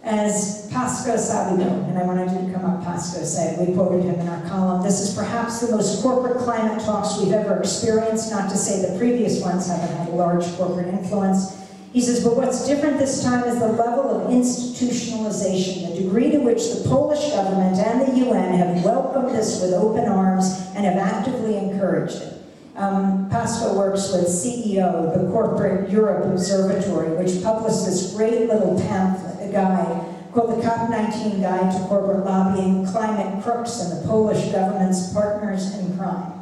As Pasqua Savino, and I wanted you to come up, Pasqua said, we quoted him in our column, this is perhaps the most corporate climate talks we've ever experienced, not to say the previous ones haven't had a large corporate influence. He says, but what's different this time is the level of institutionalization, the degree to which the Polish government and the UN have welcomed this with open arms and have actively encouraged it. Pasqua works with CEO, the Corporate Europe Observatory, which published this great little pamphlet, a guide, called the COP19 Guide to Corporate Lobbying, Climate Crooks and the Polish Government's Partners in Crime.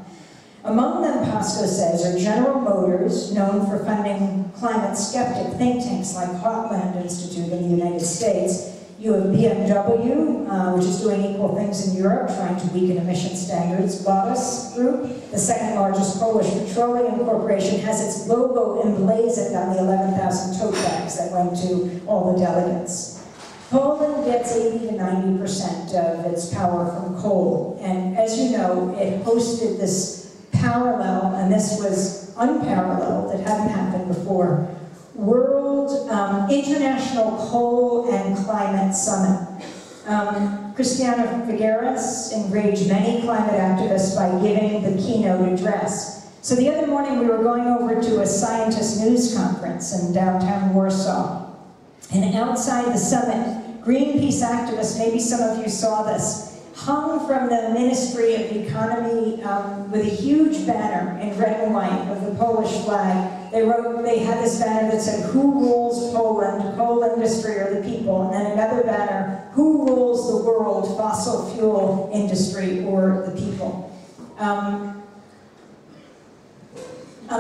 Among them, Pasqua says, are General Motors, known for funding climate skeptic think tanks like Heartland Institute in the United States. You have BMW, which is doing equal things in Europe, trying to weaken emission standards. Lotus Group, the second largest Polish petroleum corporation, has its logo emblazoned on the 11,000 tote bags that went to all the delegates. Poland gets 80 to 90% of its power from coal, and as you know, it hosted this parallel, and this was unparalleled, it hadn't happened before, World International Coal and Climate Summit. Christiana Figueres enraged many climate activists by giving the keynote address. So the other morning we were going over to a scientist news conference in downtown Warsaw. And outside the summit, Greenpeace activists, maybe some of you saw this, hung from the Ministry of Economy with a huge banner in red and white of the Polish flag. They had this banner that said, who rules Poland, coal industry or the people? And then another banner, who rules the world, fossil fuel industry or the people? On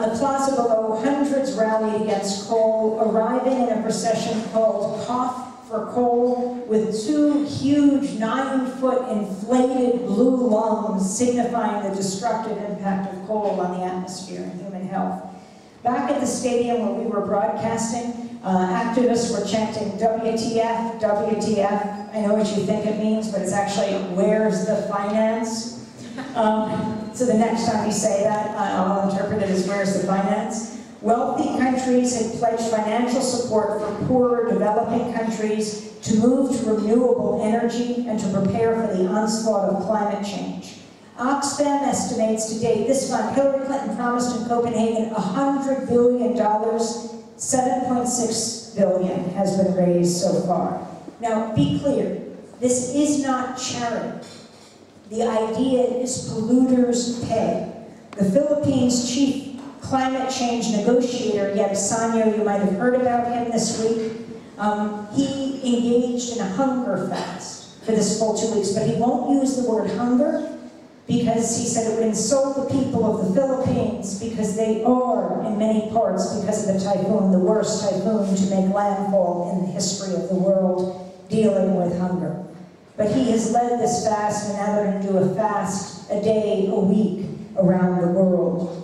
the plaza below, hundreds rallied against coal, arriving in a procession called Cough for coal with 2 huge 9-foot inflated blue lungs signifying the destructive impact of coal on the atmosphere and human health. Back at the stadium where we were broadcasting, activists were chanting, WTF, WTF. I know what you think it means, but it's actually, where's the finance? So the next time you say that, I'll interpret it as, where's the finance? Wealthy countries had pledged financial support for poorer developing countries to move to renewable energy and to prepare for the onslaught of climate change. Oxfam estimates to date this fund, Hillary Clinton promised in Copenhagen $100 billion, 7.6 billion has been raised so far. Now, be clear, this is not charity. The idea is polluters pay. The Philippines' chief climate change negotiator, Yeb Sanyo, you might have heard about him this week. He engaged in a hunger fast for this full 2 weeks, but he won't use the word hunger because he said it would insult the people of the Philippines because they are, in many parts, because of the typhoon, the worst typhoon to make landfall in the history of the world dealing with hunger. But he has led this fast, and now they're going to do a fast a day, a week around the world.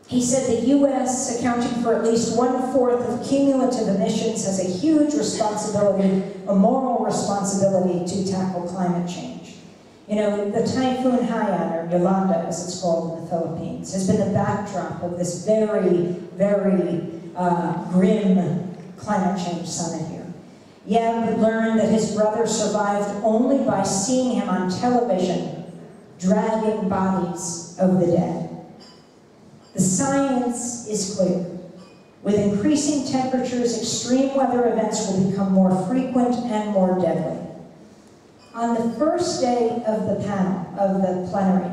He said the U.S., accounting for at least 1/4 of cumulative emissions, has a huge responsibility, a moral responsibility to tackle climate change. You know, the Typhoon Haiyan, or Yolanda as it's called in the Philippines, has been the backdrop of this very, very grim climate change summit here. Yeb learned that his brother survived only by seeing him on television dragging bodies of the dead. The science is clear. With increasing temperatures, extreme weather events will become more frequent and more deadly. On the first day of the panel, of the plenary,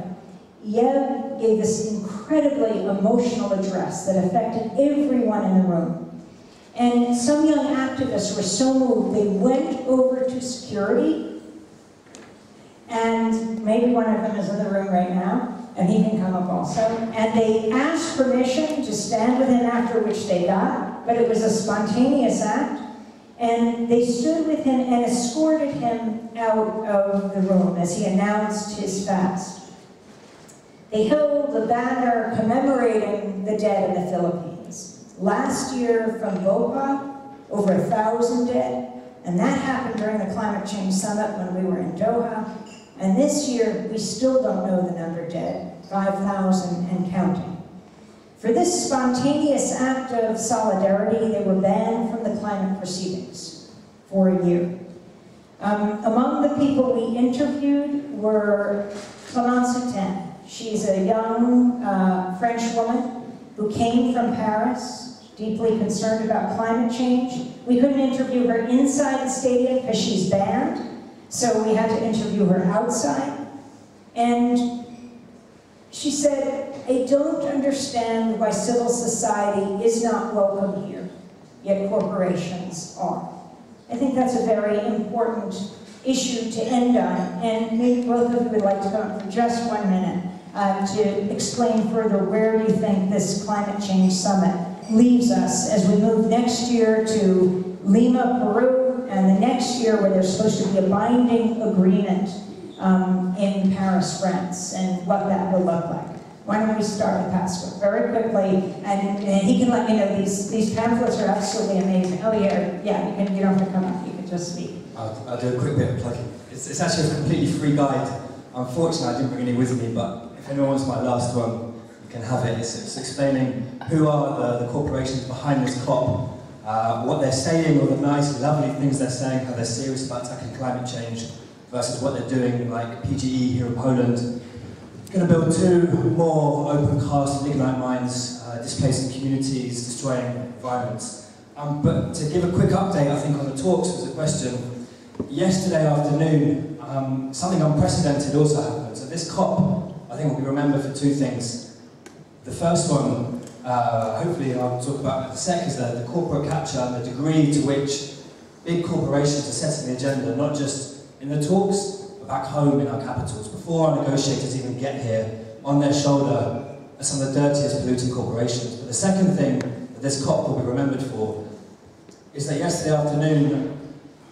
Yeb gave this incredibly emotional address that affected everyone in the room. And some young activists were so moved, they went over to security, and maybe one of them is in the room right now, and he can come up also, and they asked permission to stand with him, after which they got, but it was a spontaneous act, and they stood with him and escorted him out of the room as he announced his fast. They held a banner commemorating the dead in the Philippines. Last year from Bopa, over 1,000 dead, and that happened during the climate change summit when we were in Doha. And this year, we still don't know the number dead, 5,000 and counting. For this spontaneous act of solidarity, they were banned from the climate proceedings for a year. Among the people we interviewed were Clémence Hutin. She's a young French woman who came from Paris, deeply concerned about climate change. We couldn't interview her inside the stadium because she's banned. So we had to interview her outside. And she said, I don't understand why civil society is not welcome here, yet corporations are. I think that's a very important issue to end on. And maybe both of you would like to come for just 1 minute to explain further where you think this climate change summit leaves us as we move next year to Lima, Peru, and the next year where there's supposed to be a binding agreement in Paris, France, and what that will look like. Why don't we start with Pascal very quickly, and he can let you know these pamphlets are absolutely amazing. Oh yeah, you don't have to come up, you can just speak. I'll do a quick bit of plugging. It's actually a completely free guide. Unfortunately, I didn't bring any with me, but if anyone wants my last one, you can have it. It's explaining who are the corporations behind this COP, what they're saying, all the nice, lovely things they're saying, how they're serious about tackling climate change, versus what they're doing, like PGE here in Poland. Going to build 2 more open cast lignite mines, displacing communities, destroying environments. But to give a quick update, I think, on the talks was a question. Yesterday afternoon, something unprecedented also happened. So this COP, I think, will be remembered for 2 things. The first one, hopefully I'll talk about in a sec, is the corporate capture and the degree to which big corporations are setting the agenda, not just in the talks, but back home in our capitals. Before our negotiators even get here, on their shoulder are some of the dirtiest polluting corporations. But the second thing that this COP will be remembered for is that yesterday afternoon,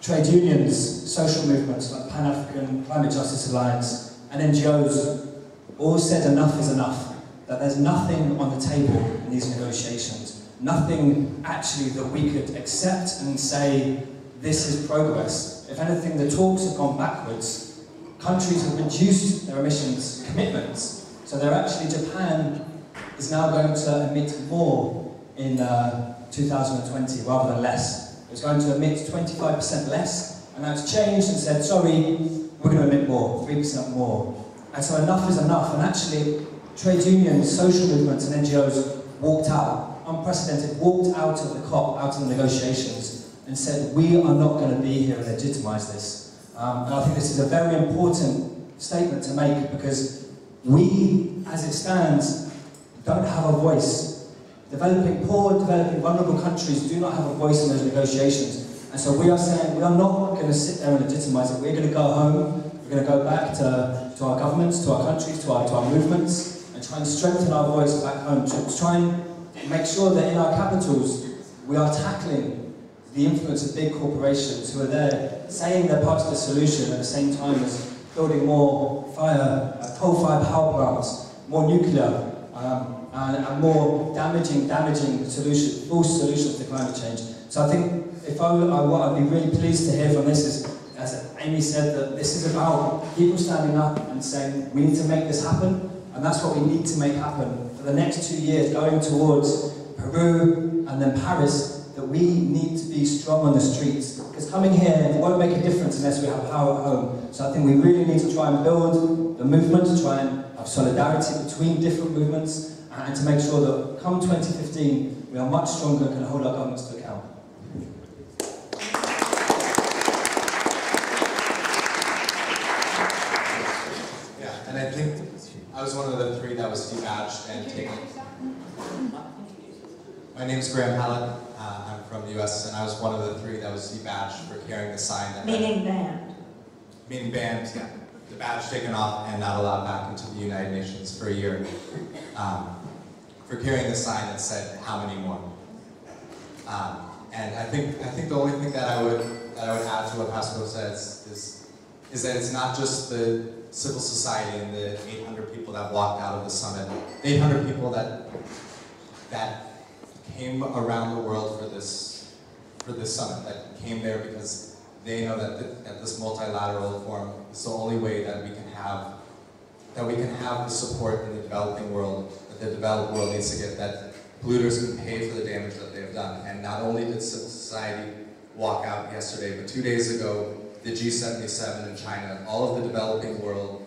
trade unions, social movements like Pan-African Climate Justice Alliance and NGOs all said enough is enough, that there's nothing on the table in these negotiations, nothing actually that we could accept and say this is progress. If anything, the talks have gone backwards. Countries have reduced their emissions commitments, so they're actually, Japan is now going to emit more in 2020 rather than less. It was going to emit 25% less, and now it's changed and said, sorry, we're going to emit more, 3% more. And so enough is enough, and actually trade unions, social movements and NGOs walked out, unprecedented, walked out of the COP, out of the negotiations, and said, we are not going to be here and legitimise this. And I think this is a very important statement to make, because we, as it stands, don't have a voice. Developing poor, developing vulnerable countries do not have a voice in those negotiations. And so we are saying we are not going to sit there and legitimise it. We're going to go home, we're going to go back to our governments, to our countries, to our movements, and try and strengthen our voice back home, to try and make sure that in our capitals we are tackling the influence of big corporations who are there saying they're part of the solution at the same time as building more coal-fired power plants, more nuclear, and more damaging solutions, false solutions to climate change. So I think what I'd be really pleased to hear from this is, as Amy said, that this is about people standing up and saying, we need to make this happen, and that's what we need to make happen for the next 2 years, going towards Peru and then Paris, that we need to be strong on the streets. Because coming here won't make a difference unless we have power at home. So I think we really need to try and build the movement, to try and have solidarity between different movements, and to make sure that come 2015, we are much stronger and can hold our governments to account. Yeah, and I think I was one of the 3 that was debadged and taken. My name's Graham Hallett. I'm from the US, and I was one of the 3 that was debadged for carrying the sign that... Meaning banned. Meaning banned, yeah. The badge taken off and not allowed back into the United Nations for a year. For carrying the sign that said, how many more? And I think the only thing that I would add to what Pascal says is that it's not just the civil society and the 800 people that walked out of the summit, 800 people that came around the world for this summit, that came there because they know that this multilateral forum is the only way that we can have the support in the developing world that the developed world needs to get, that polluters can pay for the damage that they have done. And not only did civil society walk out yesterday, but 2 days ago, the G77 in China, all of the developing world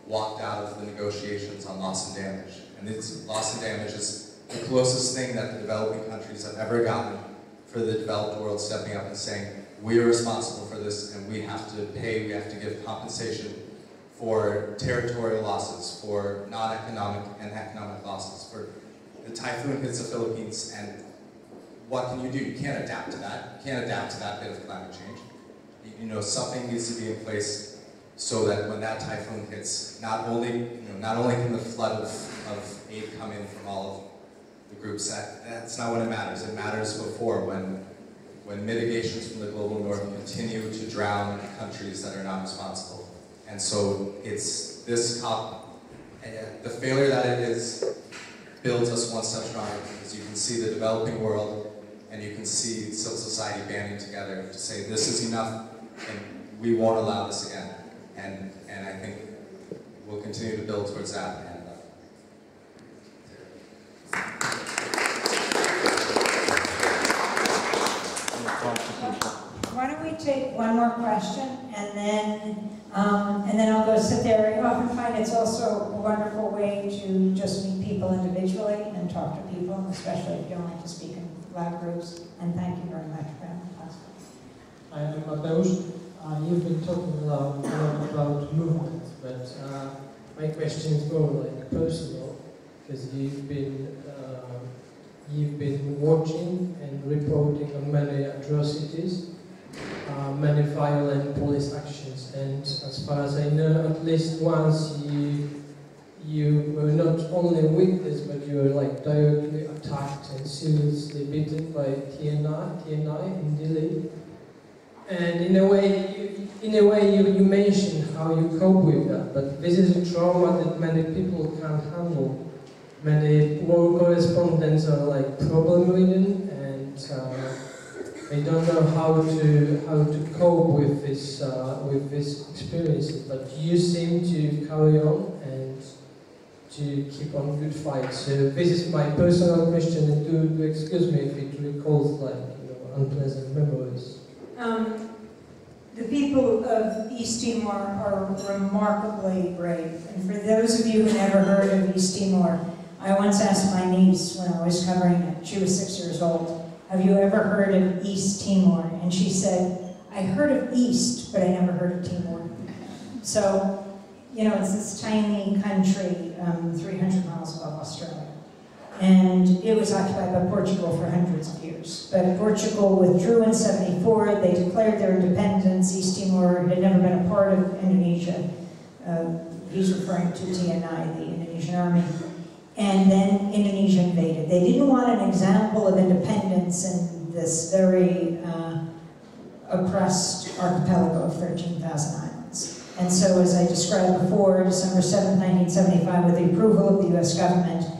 walked out of the negotiations on loss and damage. And this loss and damage is the closest thing that the developing countries have ever gotten for the developed world stepping up and saying, we are responsible for this and we have to pay, we have to give compensation for territorial losses, for non-economic and economic losses, for the typhoon hits the Philippines, and what can you do? You can't adapt to that. You can't adapt to that bit of climate change. You know, something needs to be in place so that when that typhoon hits, not only can the flood of aid come in from all of the groups, that's not when it matters. It matters before, when mitigations from the global north continue to drown countries that are not responsible. And so it's this COP, the failure that it is, builds us one step stronger, because you can see the developing world and you can see civil society banding together to say this is enough and we won't allow this again. And I think we'll continue to build towards that. Why don't we take one more question, and then I'll go sit there. I often find it's also a wonderful way to just meet people individually and talk to people, especially if you don't like to speak in loud groups. And thank you very much, Graham. Hi, I'm Mateusz. You've been talking a lot about movements, but my question is more like personal, because you've been watching and reporting on many atrocities, many violent police actions, and as far as I know, at least once you were not only witness, but you were like directly attacked and seriously beaten by TNI in Delhi. And in a way, you mentioned how you cope with that, but this is a trauma that many people can't handle. Many war correspondents are like problem-ridden, and they don't know how to cope with this experiences. But you seem to carry on and to keep on good fight. So this is my personal question, and do excuse me if it recalls like unpleasant memories. The people of East Timor are remarkably brave. And for those of you who never heard of East Timor, I once asked my niece when I was covering it, she was 6 years old, have you ever heard of East Timor? And she said, I heard of East, but I never heard of Timor. So, it's this tiny country, 300 miles above Australia. And it was occupied by Portugal for hundreds of years. But Portugal withdrew in '74, they declared their independence. East Timor had never been a part of Indonesia. He's referring to TNI, the Indonesian army. And then Indonesia invaded. They didn't want an example of independence in this very oppressed archipelago of 13,000 islands. And so, as I described before, December 7, 1975, with the approval of the US government,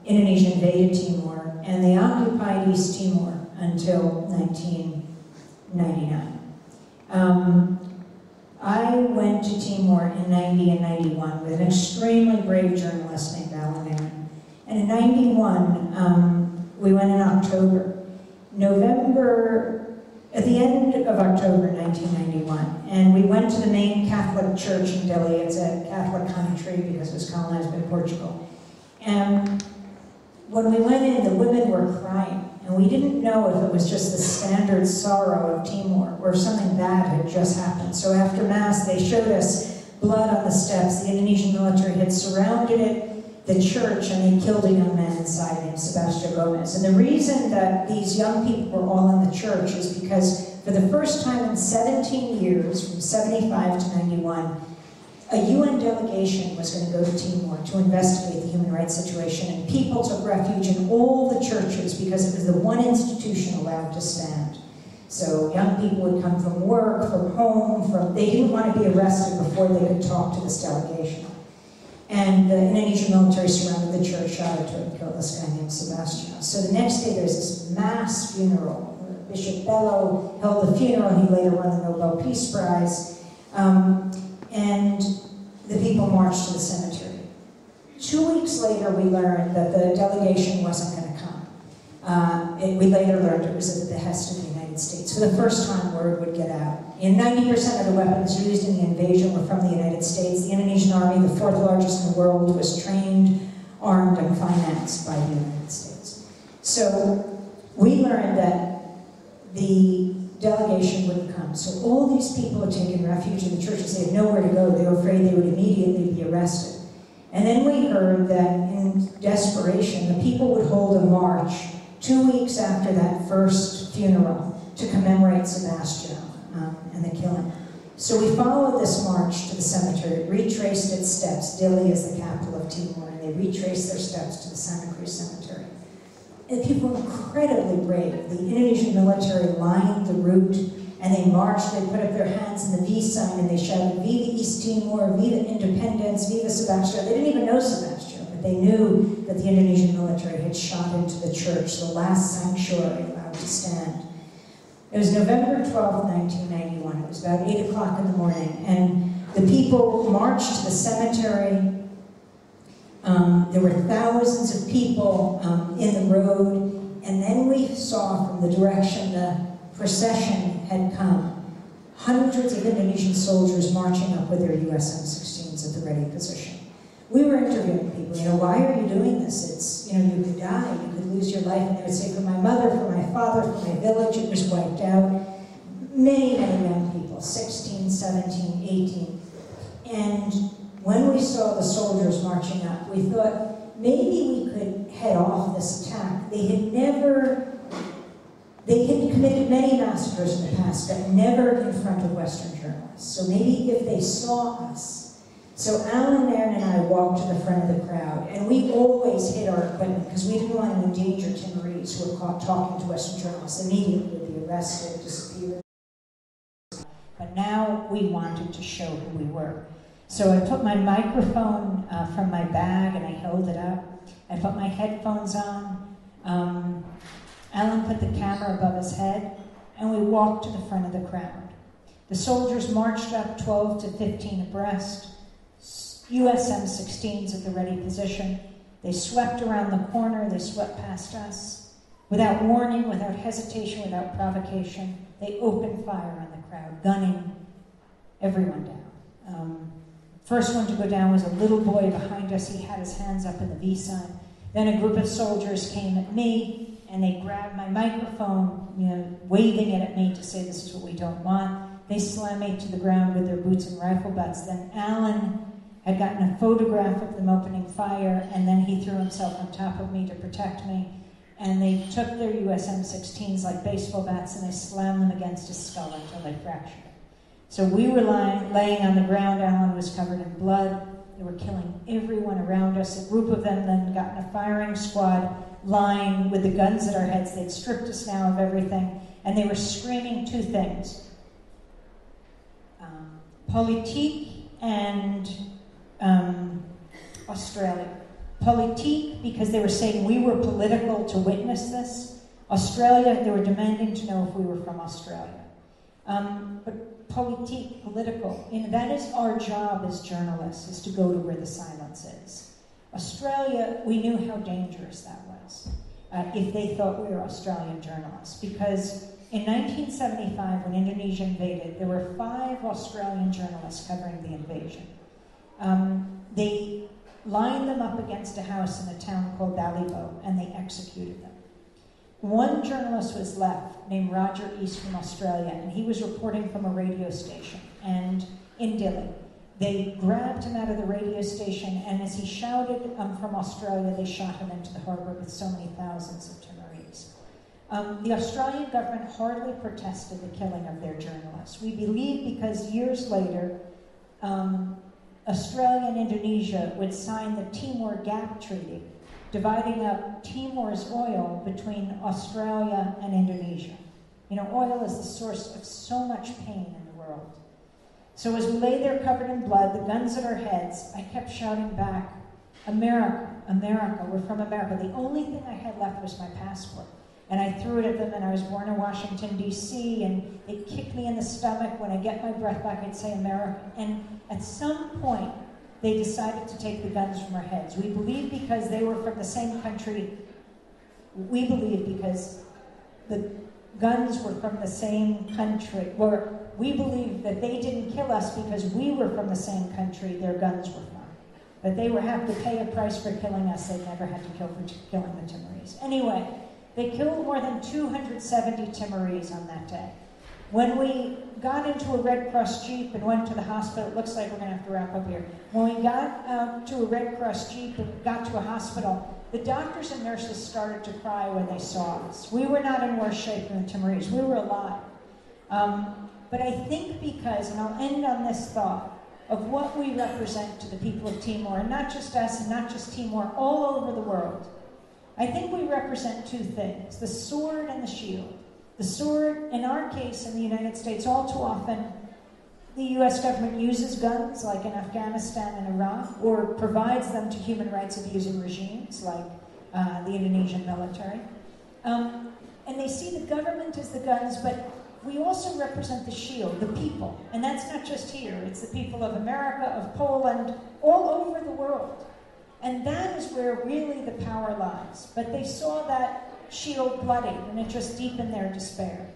Indonesia invaded Timor, and they occupied East Timor until 1999. I went to Timor in 90 and 91 with an extremely brave journalist named Alan Aaron. And in 91, we went in October. At the end of October 1991, and we went to the main Catholic church in Delhi. It's a Catholic country because it was colonized by Portugal. And when we went in, the women were crying, and we didn't know if it was just the standard sorrow of Timor or if something bad had just happened. So after Mass, they showed us blood on the steps. The Indonesian military had surrounded it, the church, and they killed a young man inside named Sebastian Gomez. And the reason that these young people were all in the church is because for the first time in 17 years, from 75 to 91, a UN delegation was going to go to Timor to investigate the human rights situation, and people took refuge in all the churches because it was the one institution allowed to stand. So young people would come from work, from home, they didn't want to be arrested before they could talk to this delegation. And the Indonesian military surrounded the church, shouted to and killed this guy named Sebastian. So the next day there's this mass funeral. Bishop Bello held the funeral, he later won the Nobel Peace Prize. And the people marched to the cemetery. 2 weeks later, we learned that the delegation wasn't going to come. We later learned it was at the behest of the United States. For the first time, word would get out. And 90% of the weapons used in the invasion were from the United States. The Indonesian army, the fourth largest in the world, was trained, armed, and financed by the United States. So we learned that the delegation wouldn't come. So all these people had taken refuge in the churches. They had nowhere to go. They were afraid they would immediately be arrested. And then we heard that in desperation, the people would hold a march 2 weeks after that first funeral to commemorate Sebastian and the killing. So we followed this march to the cemetery. It retraced its steps. Dili is the capital of Timor, and they retraced their steps to the Santa Cruz Cemetery. And people were incredibly brave. The Indonesian military lined the route, and they marched, they put up their hands in the V sign, and they shouted, Viva East Timor, Viva Independence, Viva Sebastian. They didn't even know Sebastian, but they knew that the Indonesian military had shot into the church, the last sanctuary allowed to stand. It was November 12, 1991. It was about 8 o'clock in the morning, and the people marched to the cemetery. There were thousands of people in the road, and then we saw from the direction the procession had come, hundreds of Indonesian soldiers marching up with their US M16s at the ready position. We were interviewing people, why are you doing this? It's, you could die, you could lose your life, and they would say, for my mother, for my father, for my village, it was wiped out. Many, many young people, 16, 17, 18, and when we saw the soldiers marching up, we thought maybe we could head off this attack. They had committed many massacres in the past, but never in front of Western journalists. So maybe if they saw us. So Alan Aaron and I walked to the front of the crowd, and we always hid our equipment because we didn't want to endanger Timorese who were caught talking to Western journalists. Immediately would be arrested, disappeared. But now we wanted to show who we were. So I put my microphone from my bag and I held it up. I put my headphones on. Alan put the camera above his head, and we walked to the front of the crowd. The soldiers marched up 12 to 15 abreast, US M16s at the ready position. They swept around the corner, they swept past us. Without warning, without hesitation, without provocation, they opened fire on the crowd, gunning everyone down. First one to go down was a little boy behind us. He had his hands up in the V sign. Then a group of soldiers came at me, and they grabbed my microphone, waving it at me to say, this is what we don't want. They slammed me to the ground with their boots and rifle butts. Then Alan had gotten a photograph of them opening fire, and then he threw himself on top of me to protect me. And they took their US M16s like baseball bats, and they slammed them against his skull until they fractured it. So we were laying on the ground. Alan was covered in blood. They were killing everyone around us. A group of them then got in a firing squad line with the guns at our heads. They'd stripped us now of everything, and they were screaming two things. Politique and Australia. Politique, because they were saying we were political to witness this. Australia, they were demanding to know if we were from Australia. But politique, political, that is our job as journalists, is to go to where the silence is. Australia, we knew how dangerous that was, if they thought we were Australian journalists, because in 1975, when Indonesia invaded, there were 5 Australian journalists covering the invasion. They lined them up against a house in a town called Balibo, and they executed them. One journalist was left, named Roger East from Australia, and he was reporting from a radio station and in Dili. They grabbed him out of the radio station, and as he shouted from Australia, they shot him into the harbor with so many thousands of Timorese. The Australian government hardly protested the killing of their journalists. We believe because years later, Australia and Indonesia would sign the Timor Gap Treaty, dividing up Timor's oil between Australia and Indonesia. Oil is the source of so much pain in the world. So as we lay there covered in blood, the guns at our heads, I kept shouting back, America, America, we're from America. The only thing I had left was my passport. And I threw it at them, and I was born in Washington, D.C., and it kicked me in the stomach. When I get my breath back, I'd say America. And at some point, they decided to take the guns from our heads. We believe because they were from the same country. We believe because the guns were from the same country. We believe that they didn't kill us because we were from the same country their guns were from. But they would have to pay a price for killing us. They never had to kill for killing the Timorese. Anyway, they killed more than 270 Timorese on that day. When we got into a Red Cross Jeep and went to the hospital, it looks like we're going to have to wrap up here. When we got to a Red Cross Jeep and got to a hospital, the doctors and nurses started to cry when they saw us. We were not in worse shape than the Timorese. We were alive. But I think because, and I'll end on this thought, of what we represent to the people of Timor, and not just us and not just Timor, all over the world, I think we represent two things, the sword and the shield. The sword, in our case, in the United States, all too often, the U.S. government uses guns, like in Afghanistan and Iraq, or provides them to human rights abusing regimes, like the Indonesian military. And they see the government as the guns, but we also represent the shield, the people. And that's not just here. It's the people of America, of Poland, all over the world. And that is where really the power lies. But they saw that shield bloodied, and it just deepened their despair.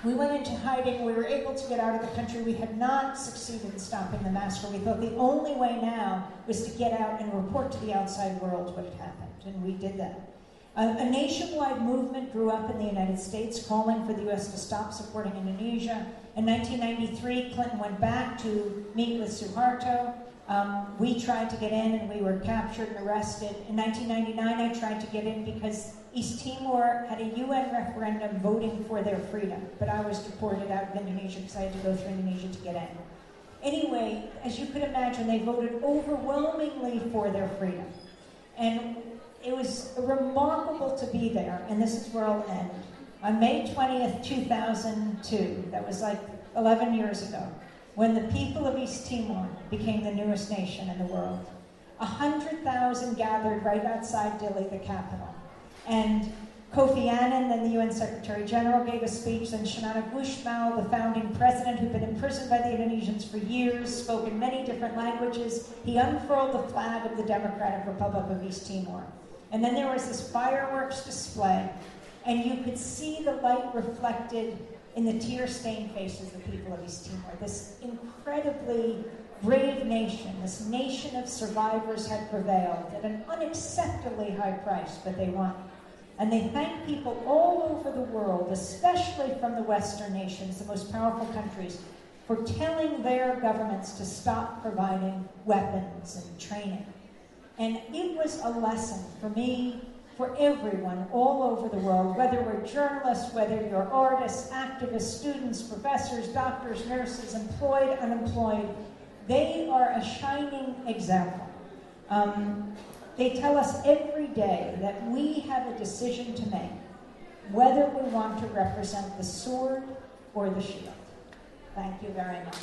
We went into hiding. We were able to get out of the country. We had not succeeded in stopping the massacre. We thought the only way now was to get out and report to the outside world what had happened, and we did that. A nationwide movement grew up in the United States calling for the U.S. to stop supporting Indonesia. In 1993, Clinton went back to meet with Suharto. We tried to get in and we were captured and arrested. In 1999, I tried to get in because East Timor had a UN referendum voting for their freedom, but I was deported out of Indonesia because I had to go through Indonesia to get in. Anyway, as you could imagine, they voted overwhelmingly for their freedom. And it was remarkable to be there, and this is where I'll end. On May 20th, 2002, that was like 11 years ago, when the people of East Timor became the newest nation in the world, 100,000 gathered right outside Dili, the capital. And Kofi Annan, then the UN Secretary General, gave a speech. Then Shanana Gusmao, the founding president who'd been imprisoned by the Indonesians for years, spoke in many different languages. He unfurled the flag of the Democratic Republic of East Timor. And then there was this fireworks display, and you could see the light reflected in the tear-stained faces of the people of East Timor. This incredibly brave nation, this nation of survivors had prevailed at an unacceptably high price, but they won. And they thank people all over the world, especially from the Western nations, the most powerful countries, for telling their governments to stop providing weapons and training. And it was a lesson for me, for everyone all over the world, whether we're journalists, whether you're artists, activists, students, professors, doctors, nurses, employed, unemployed. They are a shining example. They tell us every day that we have a decision to make, whether we want to represent the sword or the shield. Thank you very much.